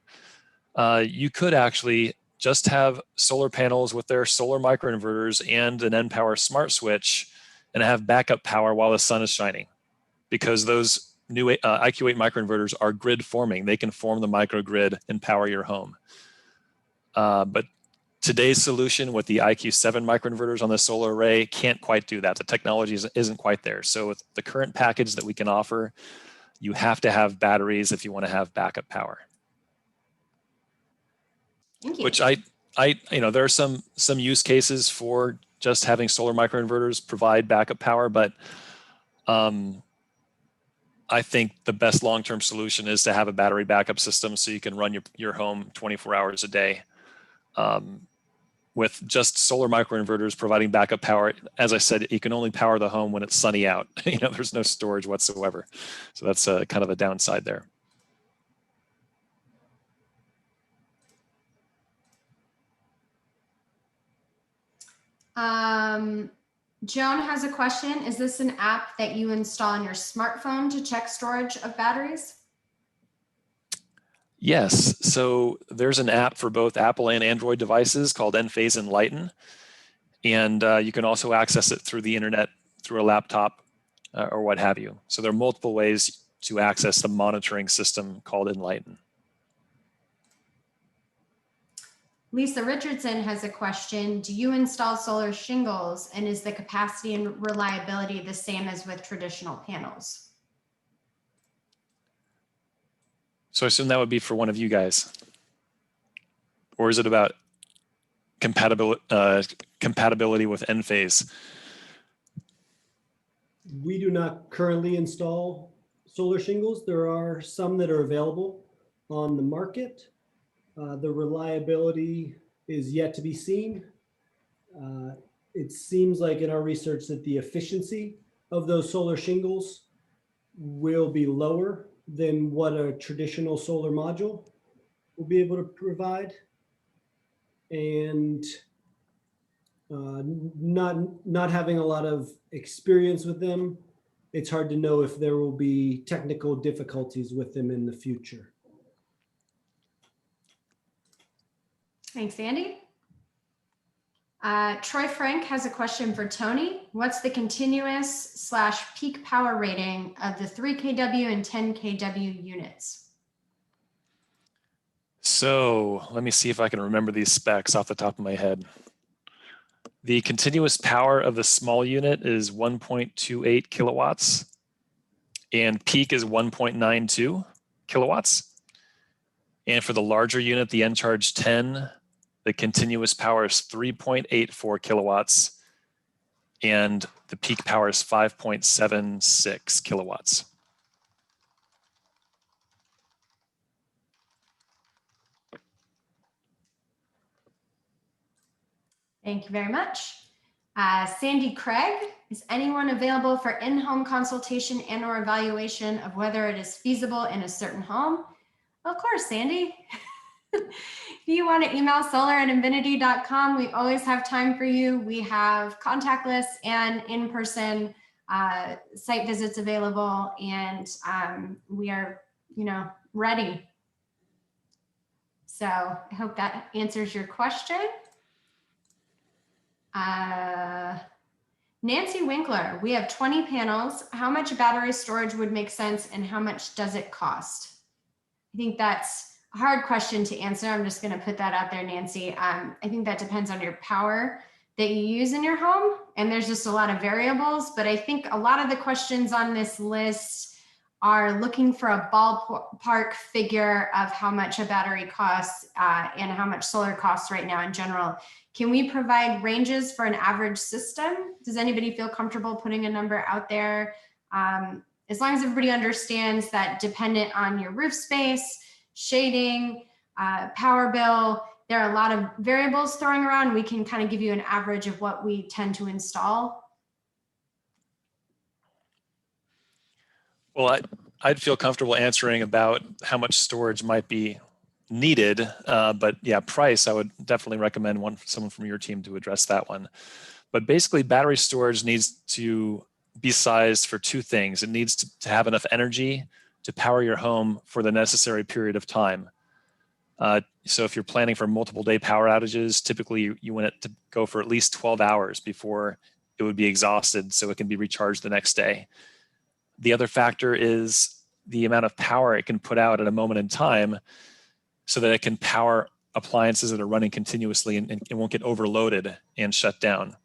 Speaker 6: you could actually just have solar panels with their solar microinverters and an Npower smart switch and have backup power while the sun is shining, because those new IQ8 microinverters are grid forming. They can form the microgrid and power your home. But today's solution with the IQ7 microinverters on the solar array can't quite do that. The technology isn't quite there. So with the current package that we can offer, you have to have batteries if you want to have backup power.
Speaker 1: Thank you.
Speaker 6: Which there are some use cases for just having solar microinverters provide backup power, but I think the best long-term solution is to have a battery backup system so you can run your home 24 hours a day. With just solar microinverters providing backup power, as I said, you can only power the home when it's sunny out. There's no storage whatsoever. So that's kind of a downside there.
Speaker 1: Joan has a question. Is this an app that you install on your smartphone to check storage of batteries?
Speaker 6: Yes. So there's an app for both Apple and Android devices called Enphase Enlighten. And you can also access it through the internet, through a laptop or what have you. So there are multiple ways to access the monitoring system called Enlighten.
Speaker 1: Lisa Richardson has a question. Do you install solar shingles, and is the capacity and reliability the same as with traditional panels?
Speaker 6: So I assume that would be for one of you guys. Or is it about compatibility with Enphase?
Speaker 5: We do not currently install solar shingles. There are some that are available on the market. The reliability is yet to be seen. It seems like in our research that the efficiency of those solar shingles will be lower than what a traditional solar module will be able to provide. And not having a lot of experience with them, it's hard to know if there will be technical difficulties with them in the future.
Speaker 1: Thanks, Andy. Troy Frank has a question for Tony. What's the continuous/peak power rating of the 3 kW and 10 kW units?
Speaker 6: So let me see if I can remember these specs off the top of my head. The continuous power of the small unit is 1.28 kilowatts, and peak is 1.92 kilowatts. And for the larger unit, the Encharge 10, the continuous power is 3.84 kilowatts, and the peak power is 5.76 kilowatts.
Speaker 1: Thank you very much. Sandy Craig, is anyone available for in-home consultation and or evaluation of whether it is feasible in a certain home? Of course, Sandy. If you want to email solar@invinity.com, we always have time for you. We have contactless and in-person site visits available, and we are, ready. So I hope that answers your question. Nancy Winkler, we have 20 panels. How much battery storage would make sense, and how much does it cost? I think that's a hard question to answer. I'm just going to put that out there, Nancy. I think that depends on your power that you use in your home, and there's just a lot of variables. But I think a lot of the questions on this list are looking for a ballpark figure of how much a battery costs and how much solar costs right now in general. Can we provide ranges for an average system? Does anybody feel comfortable putting a number out there? As long as everybody understands that dependent on your roof space, shading, power bill, there are a lot of variables throwing around. We can kind of give you an average of what we tend to install.
Speaker 6: Well, I'd feel comfortable answering about how much storage might be needed. But yeah, price, I would definitely recommend someone from your team to address that one. But basically, battery storage needs to be sized for two things. It needs to have enough energy to power your home for the necessary period of time. So if you're planning for multiple day power outages, typically you want it to go for at least 12 hours before it would be exhausted so it can be recharged the next day. The other factor is the amount of power it can put out at a moment in time so that it can power appliances that are running continuously and it won't get overloaded and shut down.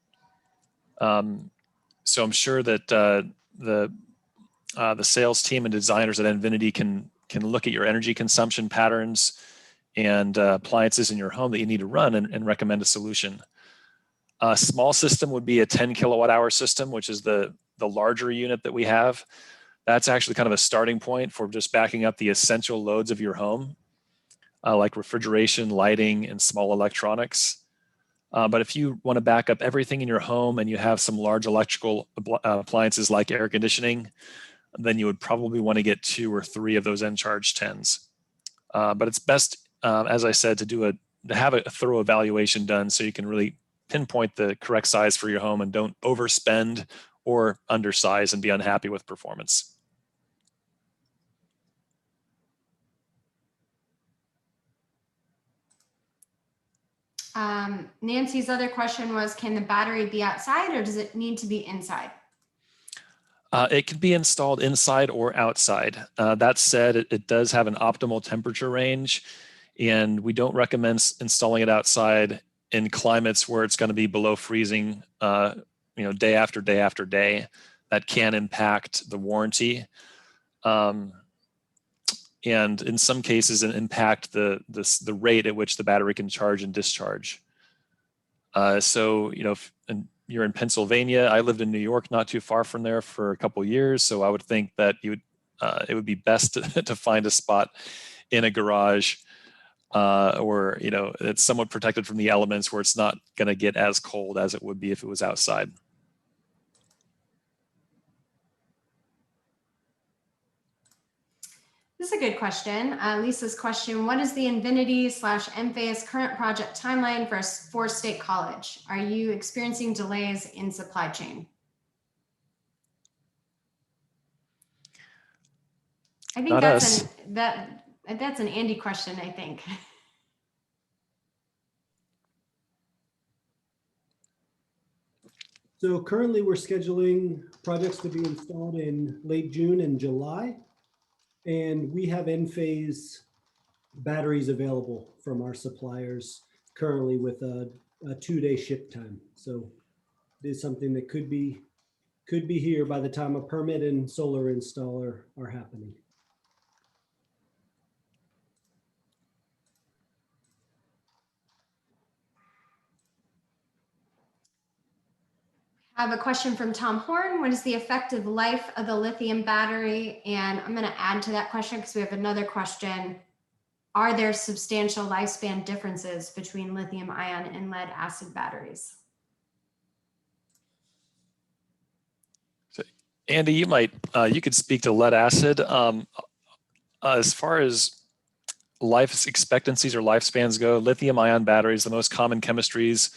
Speaker 6: So I'm sure that the sales team and designers at Envinity can look at your energy consumption patterns and appliances in your home that you need to run and recommend a solution. A small system would be a 10 kilowatt hour system, which is the larger unit that we have. That's actually kind of a starting point for just backing up the essential loads of your home, like refrigeration, lighting, and small electronics. But if you want to back up everything in your home and you have some large electrical appliances like air conditioning, then you would probably want to get 2 or 3 of those Encharge 10s. But it's best, as I said, to have a thorough evaluation done so you can really pinpoint the correct size for your home and don't overspend or undersize and be unhappy with performance.
Speaker 1: Nancy's other question was, can the battery be outside or does it need to be inside?
Speaker 6: It can be installed inside or outside. That said, it does have an optimal temperature range, and we don't recommend installing it outside in climates where it's going to be below freezing, day after day after day. That can impact the warranty, and in some cases, it impact the rate at which the battery can charge and discharge. So if you're in Pennsylvania, I lived in New York, not too far from there, for a couple of years. So I would think that it would be best to find a spot in a garage, or it's somewhat protected from the elements, where it's not going to get as cold as it would be if it was outside.
Speaker 1: This is a good question. Lisa's question: what is the Invinity/Enphase current project timeline for State College? Are you experiencing delays in supply chain? I think that's an Andy question, I think.
Speaker 5: So currently we're scheduling projects to be installed in late June and July. And we have Enphase batteries available from our suppliers currently with a 2-day ship time. So it is something that could be here by the time a permit and solar install are happening.
Speaker 1: I have a question from Tom Horn. What is the effective life of the lithium battery? And I'm going to add to that question because we have another question. Are there substantial lifespan differences between lithium ion and lead acid batteries?
Speaker 6: So, Andy, you could speak to lead acid. As far as life expectancies or lifespans go, lithium ion batteries, the most common chemistries,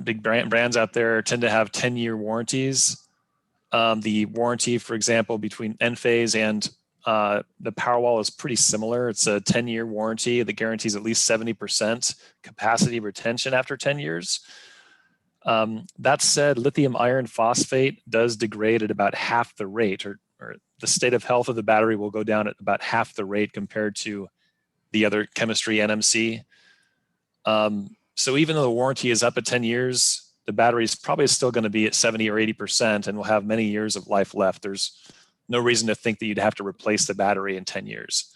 Speaker 6: big brands out there tend to have 10-year warranties. The warranty, for example, between Enphase and the Powerwall is pretty similar. It's a 10-year warranty that guarantees at least 70% capacity retention after 10 years. That said, lithium iron phosphate does degrade at about half the rate, or the state of health of the battery will go down at about half the rate compared to the other chemistry, NMC. So even though the warranty is up at 10 years, the battery is probably still going to be at 70 or 80% and will have many years of life left. There's no reason to think that you'd have to replace the battery in 10 years.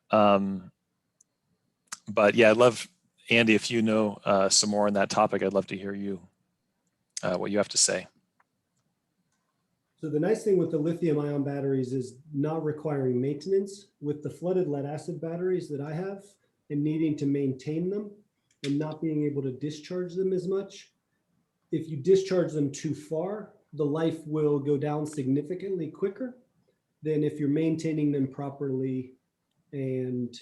Speaker 6: But yeah, I'd love, Andy, if you know some more on that topic, I'd love to hear what you have to say.
Speaker 5: So the nice thing with the lithium ion batteries is not requiring maintenance. With the flooded lead acid batteries that I have and needing to maintain them and not being able to discharge them as much, if you discharge them too far, the life will go down significantly quicker than if you're maintaining them properly and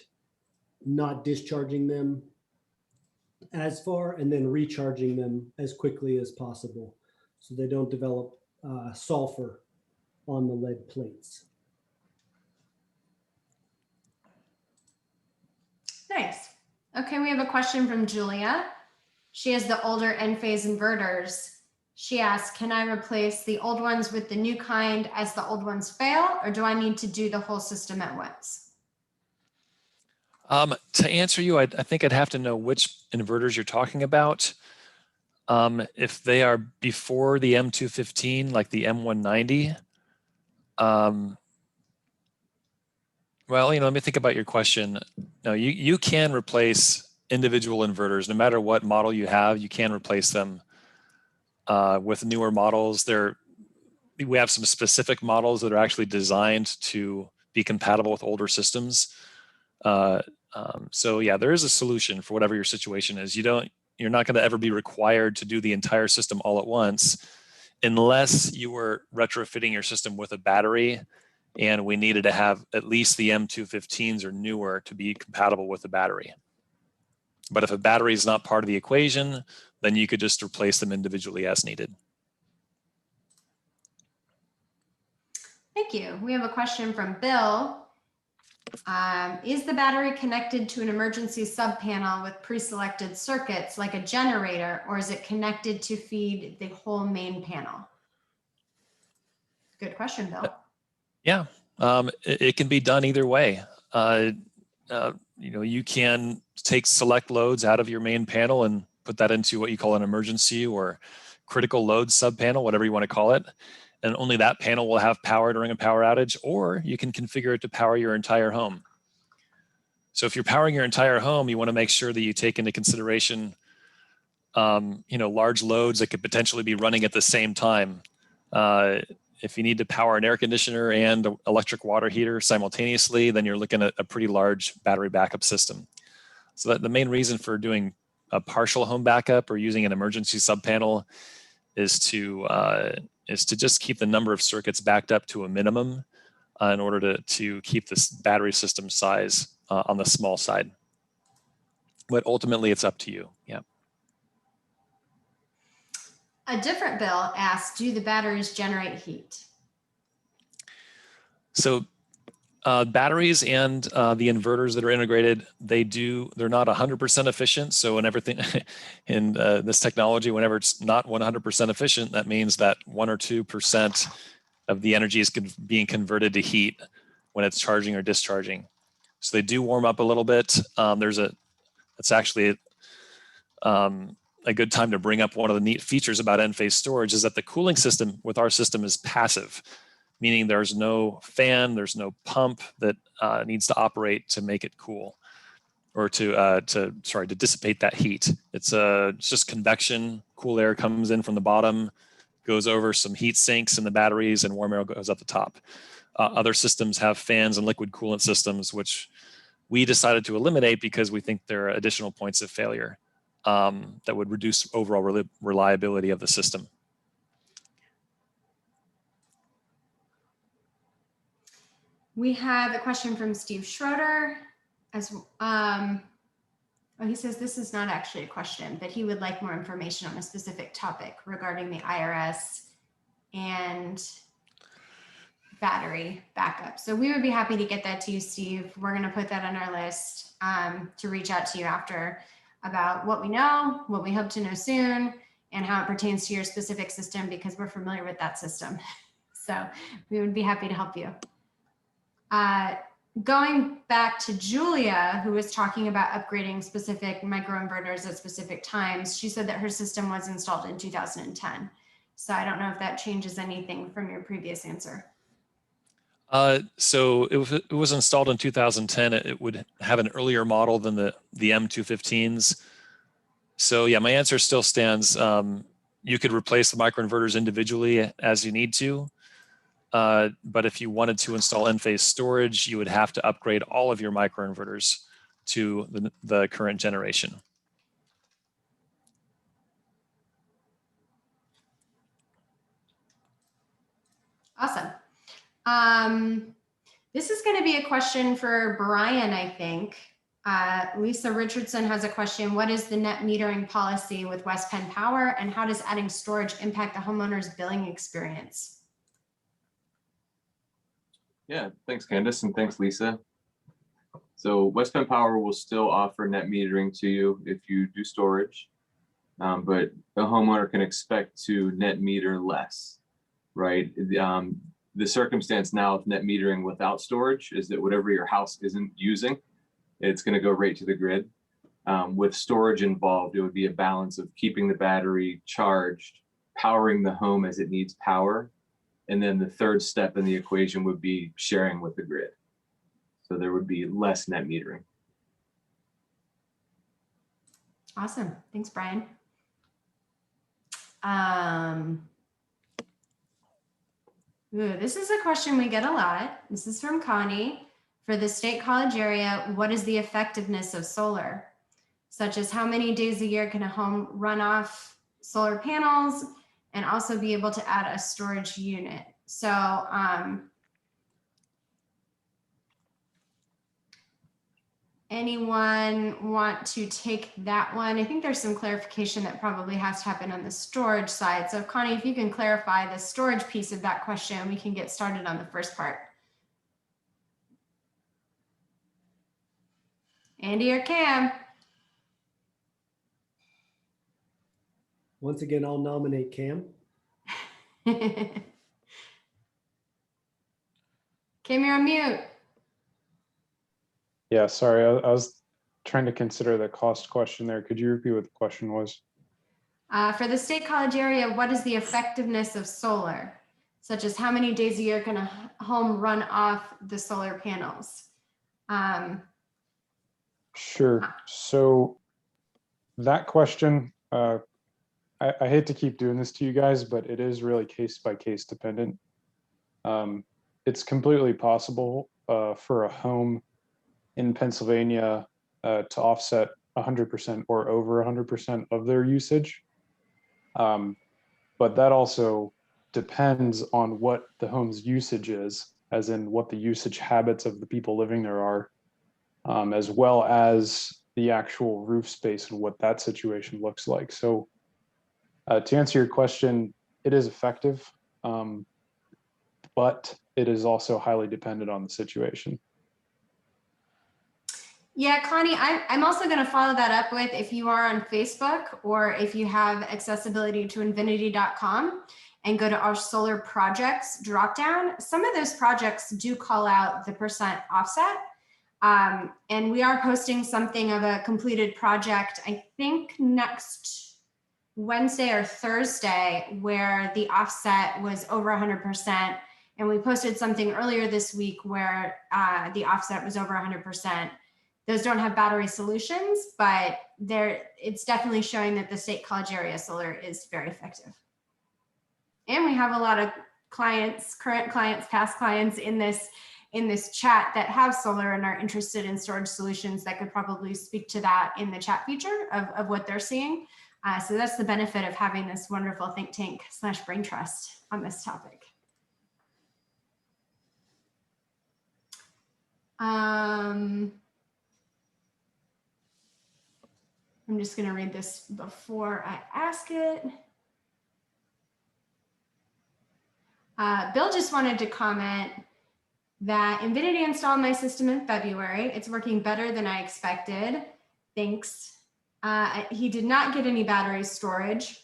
Speaker 5: not discharging them as far, and then recharging them as quickly as possible so they don't develop sulfur on the lead plates.
Speaker 1: Nice. Okay, we have a question from Julia. She has the older Enphase inverters. She asks, can I replace the old ones with the new kind as the old ones fail, or do I need to do the whole system at once?
Speaker 6: To answer you, I think I'd have to know which inverters you're talking about. If they are before the M215, like the M190, well, let me think about your question. No, you can replace individual inverters, no matter what model you have. You can replace them with newer models. We have some specific models that are actually designed to be compatible with older systems. So yeah, there is a solution for whatever your situation is. You're not going to ever be required to do the entire system all at once, unless you were retrofitting your system with a battery and we needed to have at least the M215s or newer to be compatible with the battery. But if a battery is not part of the equation, then you could just replace them individually as needed.
Speaker 1: Thank you. We have a question from Bill. Is the battery connected to an emergency sub-panel with pre-selected circuits like a generator, or is it connected to feed the whole main panel? Good question, Bill.
Speaker 6: Yeah, it can be done either way. You can take select loads out of your main panel and put that into what you call an emergency or critical load sub-panel, whatever you want to call it. And only that panel will have power during a power outage, or you can configure it to power your entire home. So if you're powering your entire home, you want to make sure that you take into consideration, large loads that could potentially be running at the same time. If you need to power an air conditioner and an electric water heater simultaneously, then you're looking at a pretty large battery backup system. So that the main reason for doing a partial home backup or using an emergency sub-panel is to just keep the number of circuits backed up to a minimum in order to keep this battery system size on the small side. But ultimately, it's up to you. Yeah.
Speaker 1: A different Bill asks, do the batteries generate heat?
Speaker 6: So batteries and the inverters that are integrated, they're not 100% efficient. So in everything in this technology, whenever it's not 100% efficient, that means that 1 or 2% of the energy is being converted to heat when it's charging or discharging. So they do warm up a little bit. It's actually a good time to bring up one of the neat features about Enphase storage is that the cooling system with our system is passive, meaning there's no fan, there's no pump that needs to operate to make it cool or to dissipate that heat. It's just convection. Cool air comes in from the bottom, goes over some heat sinks in the batteries, and warm air goes up the top. Other systems have fans and liquid coolant systems, which we decided to eliminate because we think there are additional points of failure that would reduce overall reliability of the system.
Speaker 1: We have a question from Steve Schroeder. He says this is not actually a question, but he would like more information on a specific topic regarding the IRS and battery backup. So we would be happy to get that to you, Steve. We're going to put that on our list to reach out to you after about what we know, what we hope to know soon, and how it pertains to your specific system, because we're familiar with that system. So we would be happy to help you. Going back to Julia, who was talking about upgrading specific microinverters at specific times, she said that her system was installed in 2010. So I don't know if that changes anything from your previous answer.
Speaker 6: So it was installed in 2010. It would have an earlier model than the M215s. So yeah, my answer still stands. You could replace the microinverters individually as you need to. But if you wanted to install Enphase storage, you would have to upgrade all of your microinverters to the current generation.
Speaker 1: Awesome. This is going to be a question for Brian, I think. Lisa Richardson has a question. What is the net metering policy with West Penn Power, and how does adding storage impact the homeowner's billing experience?
Speaker 4: Yeah, thanks, Candace, and thanks, Lisa. So West Penn Power will still offer net metering to you if you do storage, but the homeowner can expect to net meter less, right? The circumstance now of net metering without storage is that whatever your house isn't using, it's going to go right to the grid. With storage involved, it would be a balance of keeping the battery charged, powering the home as it needs power, and then the third step in the equation would be sharing with the grid. So there would be less net metering.
Speaker 1: Awesome. Thanks, Brian. This is a question we get a lot. This is from Connie. For the State College area, what is the effectiveness of solar? Such as how many days a year can a home run off solar panels and also be able to add a storage unit? So anyone want to take that one? I think there's some clarification that probably has to happen on the storage side. So Connie, if you can clarify the storage piece of that question, we can get started on the first part. Andy or Cam?
Speaker 5: Once again, I'll nominate Cam.
Speaker 1: Cam, you're on mute.
Speaker 3: Yeah, sorry, I was trying to consider the cost question there. Could you repeat what the question was?
Speaker 1: For the State College area, what is the effectiveness of solar? Such as how many days a year can a home run off the solar panels?
Speaker 3: Sure. So that question, I hate to keep doing this to you guys, but it is really case by case dependent. It's completely possible for a home in Pennsylvania to offset 100% or over 100% of their usage. But that also depends on what the home's usage is, as in what the usage habits of the people living there are, as well as the actual roof space and what that situation looks like. So to answer your question, it is effective, but it is also highly dependent on the situation.
Speaker 1: Yeah, Connie, I'm also going to follow that up with, if you are on Facebook or if you have accessibility to Envinity.com and go to our solar projects dropdown, some of those projects do call out the % offset. And we are posting something of a completed project, I think next Wednesday or Thursday, where the offset was over 100%. And we posted something earlier this week where the offset was over 100%. Those don't have battery solutions, but it's definitely showing that the State College area solar is very effective. And we have a lot of clients, current clients, past clients in this chat that have solar and are interested in storage solutions that could probably speak to that in the chat feature of what they're seeing. So that's the benefit of having this wonderful think tank / brain trust on this topic. I'm just going to read this before I ask it. Bill just wanted to comment that Envinity installed my system in February. It's working better than I expected. Thanks. He did not get any battery storage.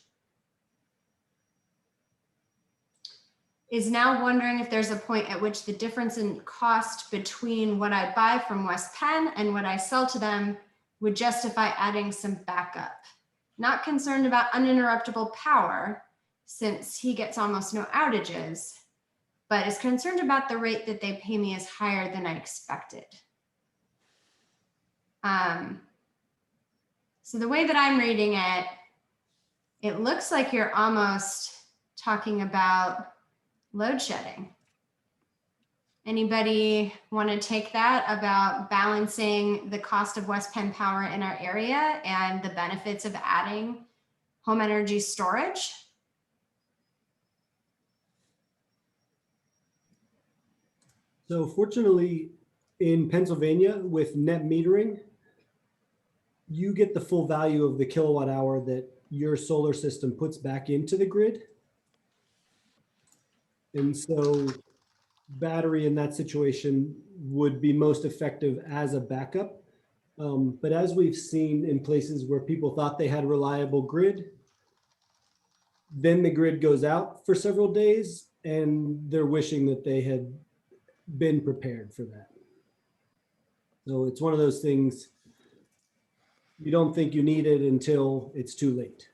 Speaker 1: Is now wondering if there's a point at which the difference in cost between what I buy from West Penn and what I sell to them would justify adding some backup. Not concerned about uninterruptible power, since he gets almost no outages, but is concerned about the rate that they pay me is higher than I expected. So the way that I'm reading it, it looks like you're almost talking about load shedding. Anybody want to take that about balancing the cost of West Penn Power in our area and the benefits of adding home energy storage?
Speaker 5: So fortunately, in Pennsylvania with net metering, you get the full value of the kilowatt hour that your solar system puts back into the grid. And so battery in that situation would be most effective as a backup. But as we've seen in places where people thought they had a reliable grid, then the grid goes out for several days and they're wishing that they had been prepared for that. So it's one of those things, you don't think you need it until it's too late.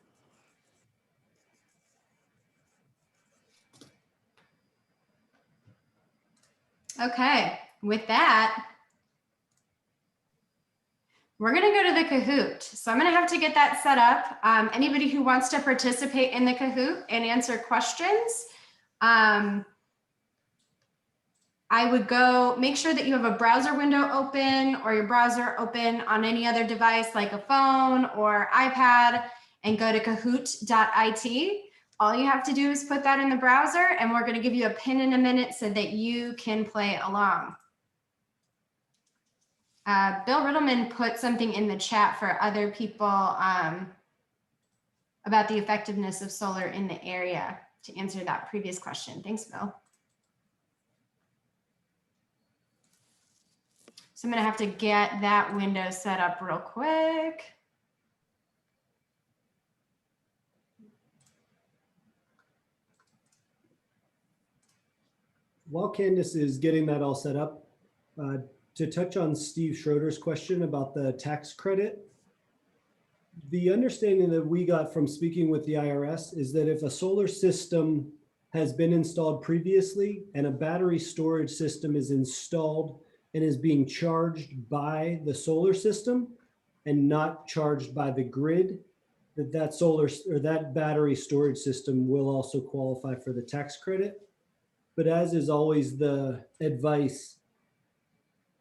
Speaker 1: Okay, with that, we're gonna go to the Kahoot. So I'm gonna have to get that set up. Anybody who wants to participate in the Kahoot and answer questions, I would go make sure that you have a browser window open or your browser open on any other device like a phone or iPad, and go to kahoot.it. All you have to do is put that in the browser, and we're going to give you a pin in a minute so that you can play along. Bill Riddleman put something in the chat for other people about the effectiveness of solar in the area to answer that previous question. Thanks, Bill. So I'm going to have to get that window set up real quick.
Speaker 5: While Candace is getting that all set up, to touch on Steve Schroeder's question about the tax credit, the understanding that we got from speaking with the IRS is that if a solar system has been installed previously and a battery storage system is installed and is being charged by the solar system and not charged by the grid, that solar or that battery storage system will also qualify for the tax credit. But as is always, the advice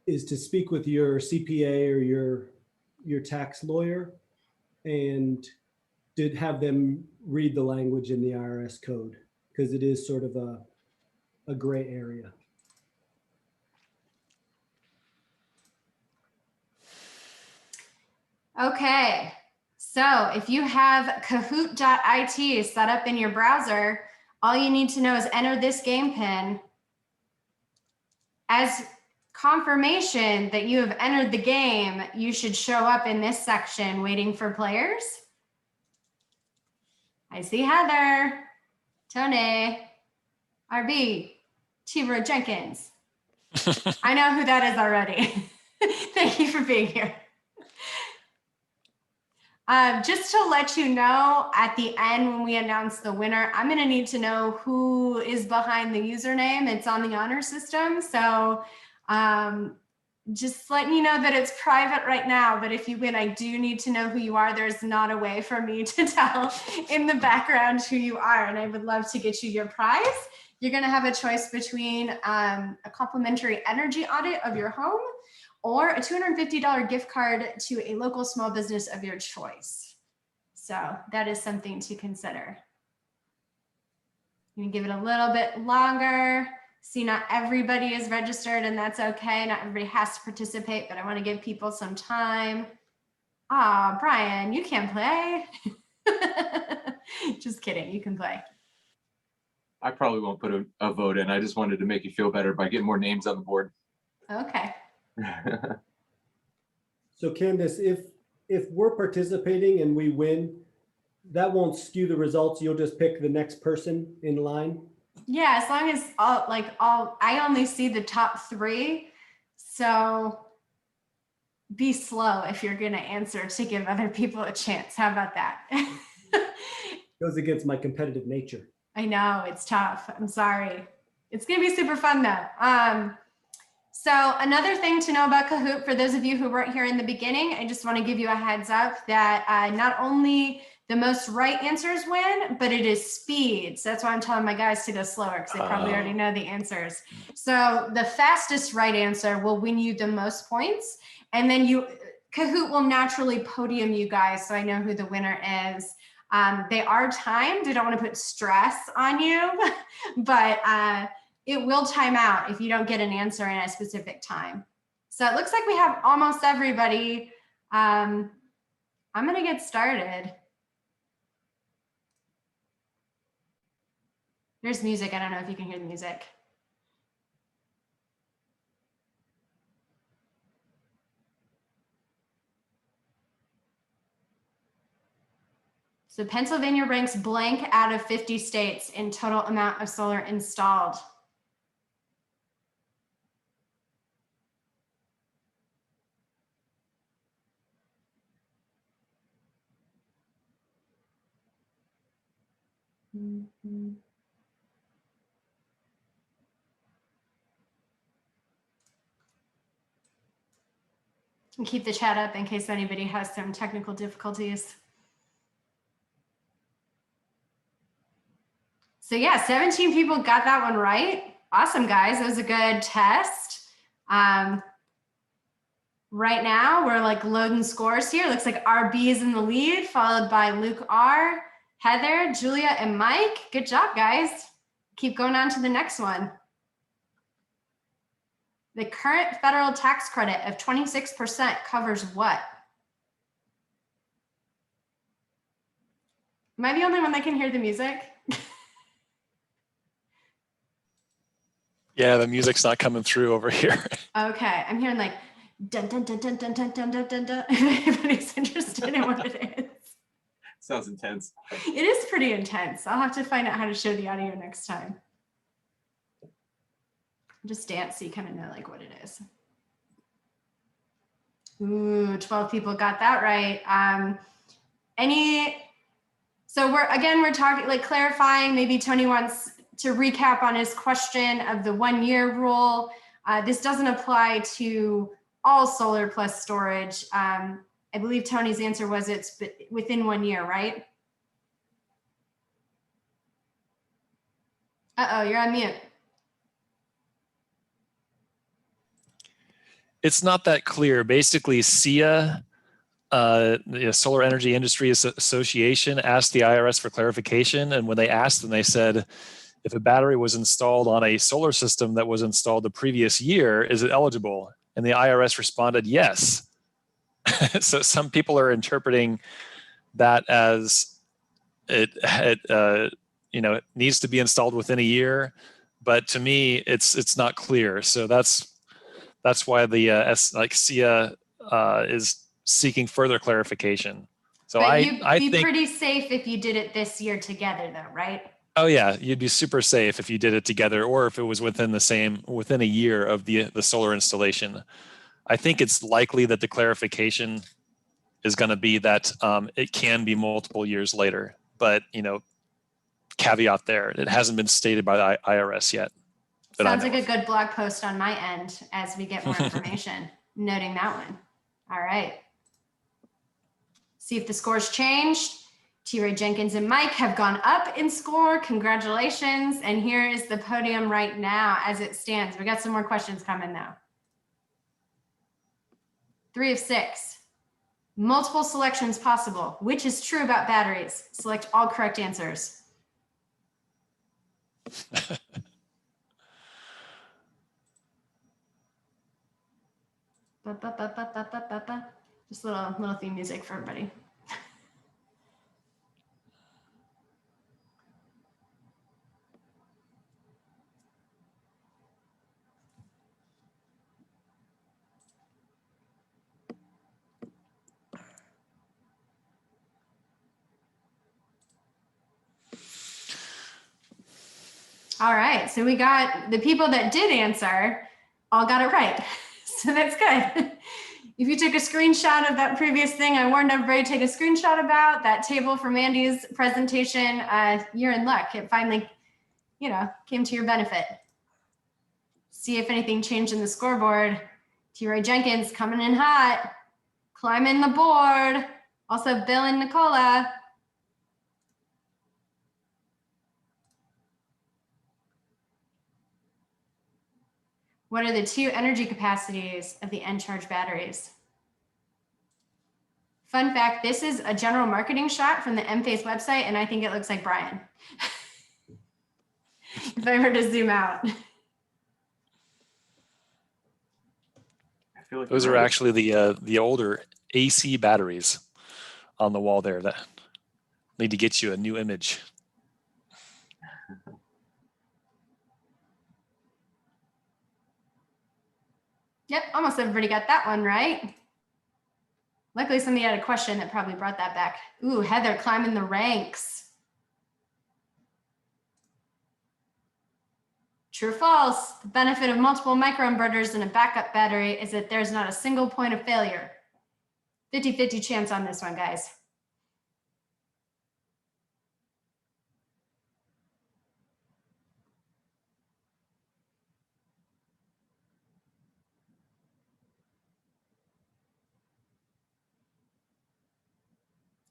Speaker 5: is to speak with your CPA or your tax lawyer and to have them read the language in the IRS code, because it is sort of a gray area.
Speaker 1: Okay, so if you have kahoot.it set up in your browser, all you need to know is enter this game pin as confirmation that you have entered the game. You should show up in this section waiting for players. I see Heather, Tony, RB, T-Roy Jenkins. I know who that is already. Thank you for being here. Just to let you know, at the end when we announce the winner, I'm going to need to know who is behind the username. It's on the honor system. So just letting you know that it's private right now. But if you win, I do need to know who you are. There's not a way for me to tell in the background who you are. And I would love to get you your prize. You're going to have a choice between a complimentary energy audit of your home or a $250 gift card to a local small business of your choice. So that is something to consider. You can give it a little bit longer. See, not everybody is registered, and that's okay. Not everybody has to participate, but I want to give people some time. Ah, Brian, you can't play. Just kidding, you can play.
Speaker 4: I probably won't put a vote in. I just wanted to make you feel better by getting more names on the board.
Speaker 1: Okay.
Speaker 5: So Candace, if we're participating and we win, that won't skew the results. You'll just pick the next person in line.
Speaker 1: Yeah, as long as I only see the top 3. So be slow if you're going to answer to give other people a chance. How about that?
Speaker 5: Goes against my competitive nature.
Speaker 1: I know, it's tough. I'm sorry. It's going to be super fun though. So another thing to know about Kahoot, for those of you who weren't here in the beginning, I just want to give you a heads up that not only the most right answers win, but it is speed. So that's why I'm telling my guys to go slower, because they probably already know the answers. So the fastest right answer will win you the most points. And then Kahoot will naturally podium you guys, so I know who the winner is. They are timed. I don't want to put stress on you, but it will time out if you don't get an answer in a specific time. So it looks like we have almost everybody. I'm gonna get started. There's music. I don't know if you can hear the music. So Pennsylvania ranks blank out of 50 states in total amount of solar installed. Mm-hmm. And keep the chat up in case anybody has some technical difficulties. So yeah, 17 people got that one right. Awesome, guys. That was a good test. Right now, we're like loading scores here. Looks like RB is in the lead, followed by Luke R, Heather, Julia, and Mike. Good job, guys. Keep going on to the next one. The current federal tax credit of 26% covers what? Am I the only one that can hear the music?
Speaker 6: Yeah, the music's not coming through over here.
Speaker 1: Okay, I'm hearing like dun dun dun dun dun dun dun dun dun dun. If anybody's interested in what it is.
Speaker 4: Sounds intense.
Speaker 1: It is pretty intense. I'll have to find out how to show the audio next time. Just dance so you kind of know like what it is. Ooh, 12 people got that right. So we're talking like clarifying, maybe Tony wants to recap on his question of the 1 year rule. This doesn't apply to all solar plus storage. I believe Tony's answer was it's within 1 year, right? Uh-oh, you're on mute.
Speaker 6: It's not that clear. Basically, SEIA, the Solar Energy Industry Association, asked the IRS for clarification. And when they asked them, they said, if a battery was installed on a solar system that was installed the previous year, is it eligible? And the IRS responded, yes. So some people are interpreting that as it needs to be installed within a year. But to me, it's not clear. So that's why the SEIA is seeking further clarification. So
Speaker 1: but
Speaker 6: I
Speaker 1: you'd be
Speaker 6: think
Speaker 1: pretty safe if you did it this year together though, right?
Speaker 6: Oh yeah, you'd be super safe if you did it together, or if it was within a year of the solar installation. I think it's likely that the clarification is going to be that it can be multiple years later, but caveat there, it hasn't been stated by the IRS yet.
Speaker 1: Sounds like a good blog post on my end as we get more information. Noting that one. All right. See if the score's changed. T-Ray Jenkins and Mike have gone up in score. Congratulations. And here is the podium right now as it stands. We got some more questions coming though. 3 of 6. Multiple selections possible. Which is true about batteries? Select all correct answers. Just a little theme music for everybody. All right, so we got the people that did answer all got it right. So that's good. If you took a screenshot of that previous thing, I warned everybody to take a screenshot about that table from Andy's presentation. You're in luck. It finally, came to your benefit. See if anything changed in the scoreboard. T-Ray Jenkins coming in hot, climbing the board. Also Bill and Nicola. What are the 2 energy capacities of the N-Charge batteries? Fun fact, this is a general marketing shot from the Enphase website, and I think it looks like Brian. If I were to zoom out.
Speaker 4: feel like
Speaker 6: Those
Speaker 4: you're
Speaker 6: are
Speaker 4: right.
Speaker 6: actually the older AC batteries on the wall there that need to get you a new image.
Speaker 1: Yep, almost everybody got that one right. Luckily, somebody had a question that probably brought that back. Ooh, Heather climbing the ranks. True or false? The benefit of multiple microinverters and a backup battery is that there's not a single point of failure. 50-50 chance on this one, guys.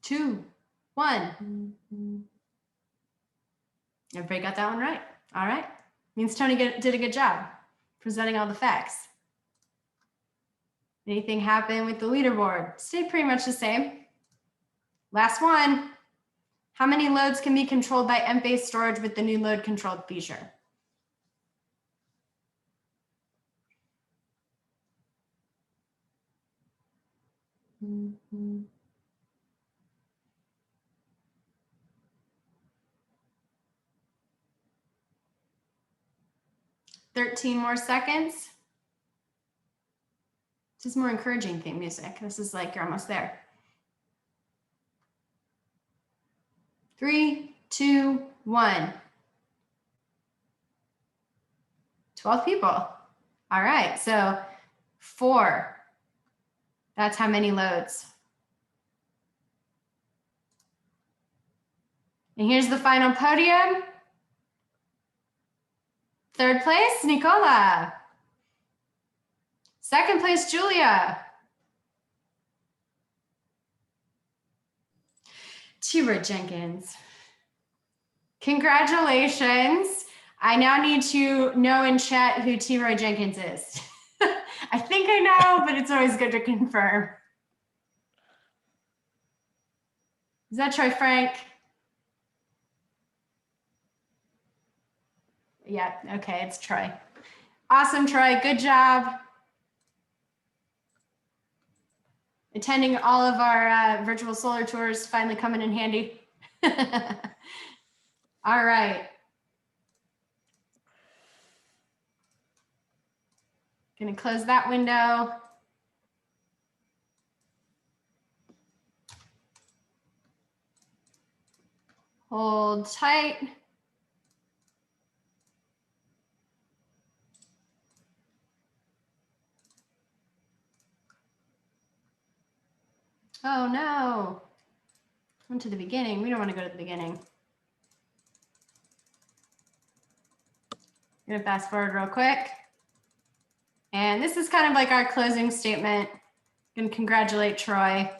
Speaker 1: Two, one. Everybody got that one right. All right. Means Tony did a good job presenting all the facts. Anything happen with the leaderboard? Stayed pretty much the same. Last one. How many loads can be controlled by Enphase storage with the new load controlled feature? Mm-hmm. 13 more seconds. This is more encouraging theme music. This is like you're almost there. 3, 2, 1. 12 people. All right, so 4. That's how many loads. And here's the final podium. Third place, Nicola. Second place, Julia. T-Roy Jenkins. Congratulations. I now need to know in chat who T-Roy Jenkins is. I think I know, but it's always good to confirm. Is that Troy Frank? Yeah, okay, it's Troy. Awesome, Troy, good job. Attending all of our virtual solar tours, finally coming in handy. All right. Gonna close that window. Hold tight. Oh no. Went to the beginning. We don't want to go to the beginning. I'm gonna fast forward real quick. And this is kind of like our closing statement. I'm gonna congratulate Troy.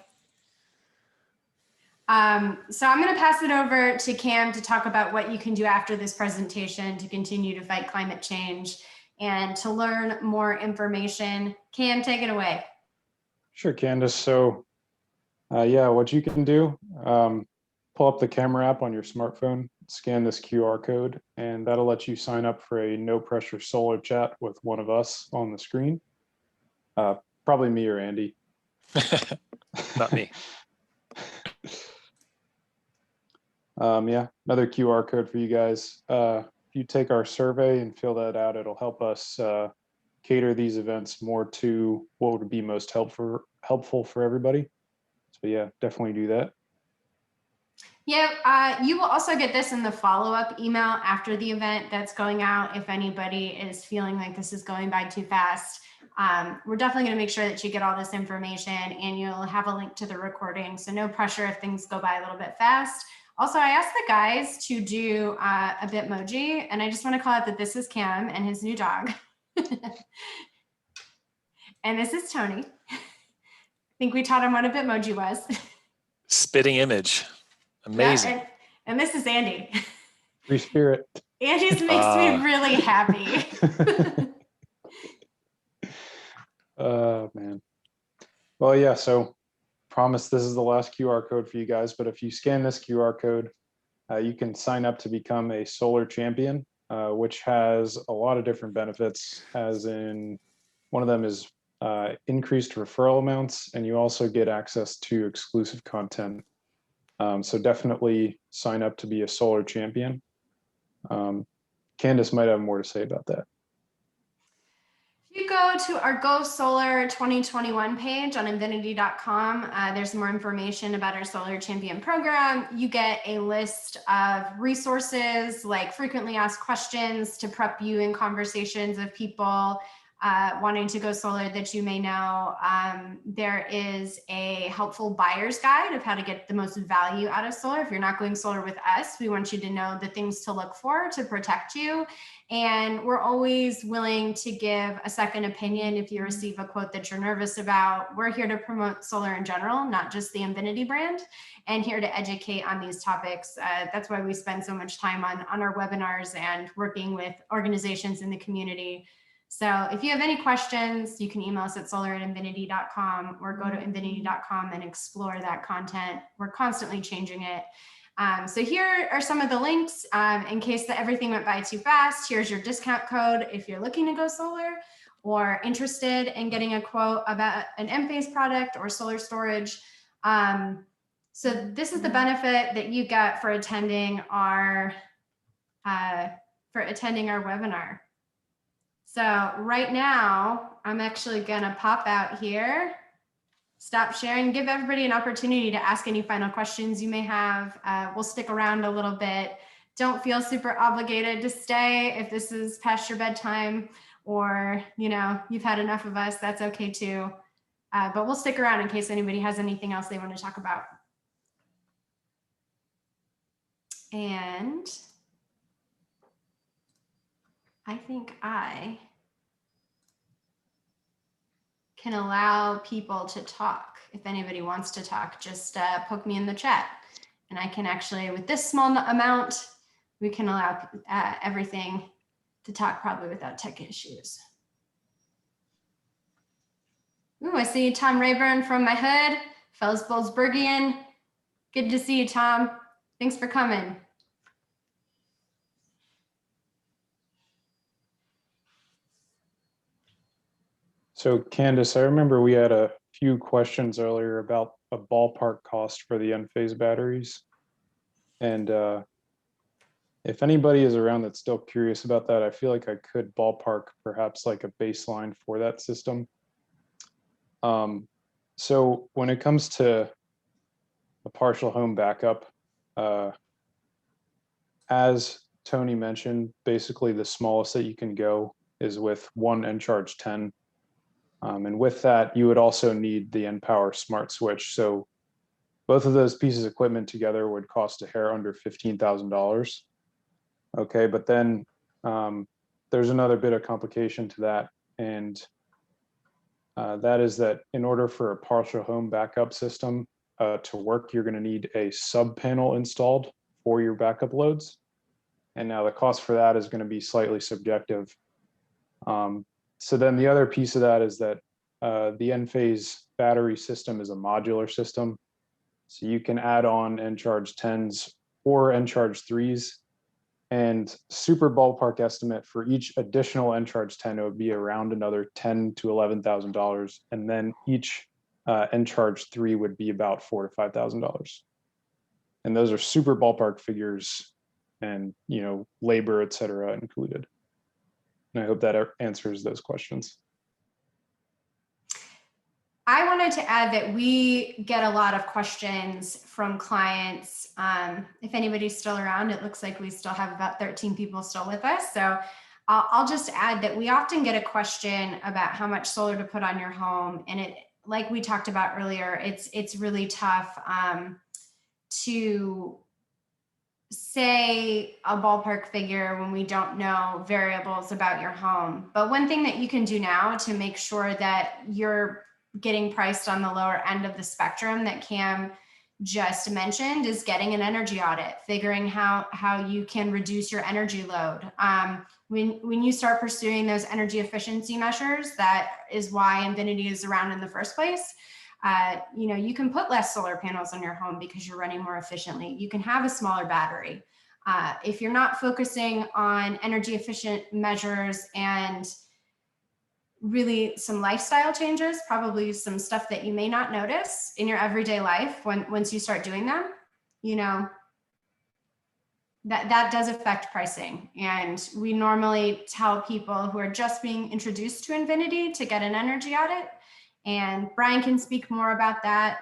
Speaker 1: So I'm gonna pass it over to Cam to talk about what you can do after this presentation to continue to fight climate change and to learn more information. Cam, take it away.
Speaker 3: Sure, Candace. So yeah, what you can do, pull up the camera app on your smartphone, scan this QR code, and that'll let you sign up for a no pressure solar chat with one of us on the screen. Probably me or Andy.
Speaker 6: Not me.
Speaker 3: Yeah, another QR code for you guys. If you take our survey and fill that out, it'll help us cater these events more to what would be most helpful for everybody. So yeah, definitely do that.
Speaker 1: Yeah, you will also get this in the follow-up email after the event that's going out if anybody is feeling like this is going by too fast. We're definitely going to make sure that you get all this information and you'll have a link to the recording. So no pressure if things go by a little bit fast. Also, I asked the guys to do a Bitmoji, and I just want to call out that this is Cam and his new dog. And this is Tony. I think we taught him what a Bitmoji was.
Speaker 6: Spitting image. Amazing.
Speaker 1: Yeah, and this is Andy.
Speaker 3: Free spirit.
Speaker 1: Andy's makes me really happy.
Speaker 3: Oh man. Well, yeah, so promise this is the last QR code for you guys, but if you scan this QR code, you can sign up to become a solar champion, which has a lot of different benefits, as in one of them is increased referral amounts, and you also get access to exclusive content. So definitely sign up to be a solar champion. Candace might have more to say about that.
Speaker 1: If you go to our Go Solar 2021 page on Envinity.com, there's more information about our Solar Champion program. You get a list of resources like frequently asked questions to prep you in conversations of people wanting to go solar that you may know. There is a helpful buyer's guide of how to get the most value out of solar. If you're not going solar with us, we want you to know the things to look for to protect you. And we're always willing to give a second opinion if you receive a quote that you're nervous about. We're here to promote solar in general, not just the Envinity brand, and here to educate on these topics. That's why we spend so much time on our webinars and working with organizations in the community. So if you have any questions, you can email us at solar@envinity.com or go to envinity.com and explore that content. We're constantly changing it. So here are some of the links in case that everything went by too fast. Here's your discount code if you're looking to go solar or interested in getting a quote about an Enphase product or solar storage. So this is the benefit that you get for attending our webinar. So right now, I'm actually gonna pop out here, stop sharing, give everybody an opportunity to ask any final questions you may have. We'll stick around a little bit. Don't feel super obligated to stay if this is past your bedtime or you've had enough of us, that's okay too. But we'll stick around in case anybody has anything else they want to talk about. And I think I can allow people to talk. If anybody wants to talk, just poke me in the chat. And I can actually, with this small amount, we can allow everything to talk probably without tech issues. Ooh, I see Tom Rayburn from my hood, Fells Bolsbergian. Good to see you, Tom. Thanks for coming.
Speaker 3: So Candace, I remember we had a few questions earlier about a ballpark cost for the Enphase batteries. And if anybody is around that's still curious about that, I feel like I could ballpark perhaps like a baseline for that system. So when it comes to a partial home backup, as Tony mentioned, basically the smallest that you can go is with one Encharge 10. And with that, you would also need the nPower Smart Switch. So both of those pieces of equipment together would cost a hair under $15,000. Okay, but then there's another bit of complication to that. And that is that in order for a partial home backup system to work, you're going to need a sub panel installed for your backup loads. And now the cost for that is going to be slightly subjective. So then the other piece of that is that the Enphase battery system is a modular system. So you can add on Encharge 10s or Encharge 3s, and super ballpark estimate for each additional Encharge 10, it would be around another $10,000 to $11,000. And then each Encharge 3 would be about $4,000 to $5,000. And those are super ballpark figures and, labor, et cetera, included. And I hope that answers those questions.
Speaker 1: I wanted to add that we get a lot of questions from clients. If anybody's still around, it looks like we still have about 13 people still with us. So I'll just add that we often get a question about how much solar to put on your home. And it, like we talked about earlier, it's really tough to say a ballpark figure when we don't know variables about your home. But one thing that you can do now to make sure that you're getting priced on the lower end of the spectrum that Cam just mentioned is getting an energy audit, figuring how you can reduce your energy load. When you start pursuing those energy efficiency measures, that is why Envinity is around in the first place. You can put less solar panels on your home because you're running more efficiently. You can have a smaller battery. If you're not focusing on energy efficient measures and really some lifestyle changes, probably some stuff that you may not notice in your everyday life once you start doing them, you know, that does affect pricing. And we normally tell people who are just being introduced to Envinity to get an energy audit. And Brian can speak more about that.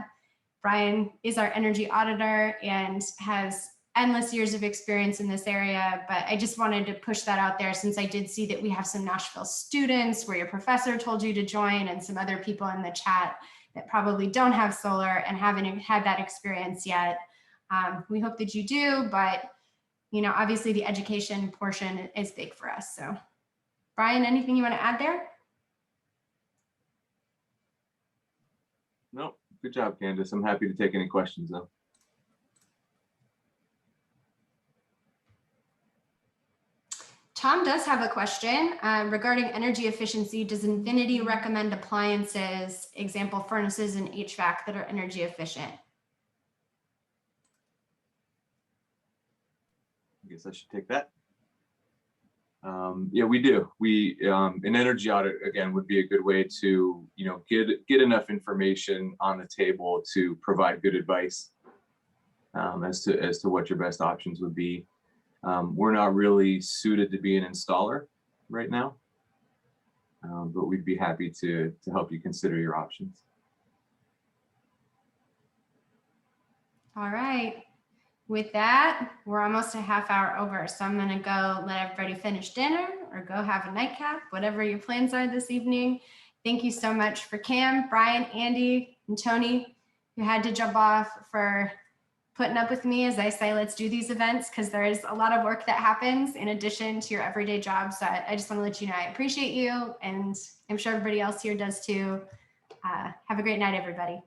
Speaker 1: Brian is our energy auditor and has endless years of experience in this area, but I just wanted to push that out there since I did see that we have some Nashville students where your professor told you to join and some other people in the chat that probably don't have solar and haven't had that experience yet. We hope that you do, but you know, obviously the education portion is big for us. So Brian, anything you want to add there?
Speaker 4: No, good job, Candace. I'm happy to take any questions though.
Speaker 1: Tom does have a question regarding energy efficiency. Does Envinity recommend appliances, example furnaces and HVAC, that are energy efficient?
Speaker 4: I guess I should take that. Yeah, we do. An energy audit again would be a good way to, you know, get enough information on the table to provide good advice as to what your best options would be. We're not really suited to be an installer right now, but we'd be happy to help you consider your options.
Speaker 1: All right. With that, we're almost a half hour over. So I'm going to go let everybody finish dinner or go have a nightcap, whatever your plans are this evening. Thank you so much for Cam, Brian, Andy, and Tony, who had to jump off, for putting up with me as I say, let's do these events, because there is a lot of work that happens in addition to your everyday job. So I just want to let you know I appreciate you, and I'm sure everybody else here does too. Have a great night, everybody.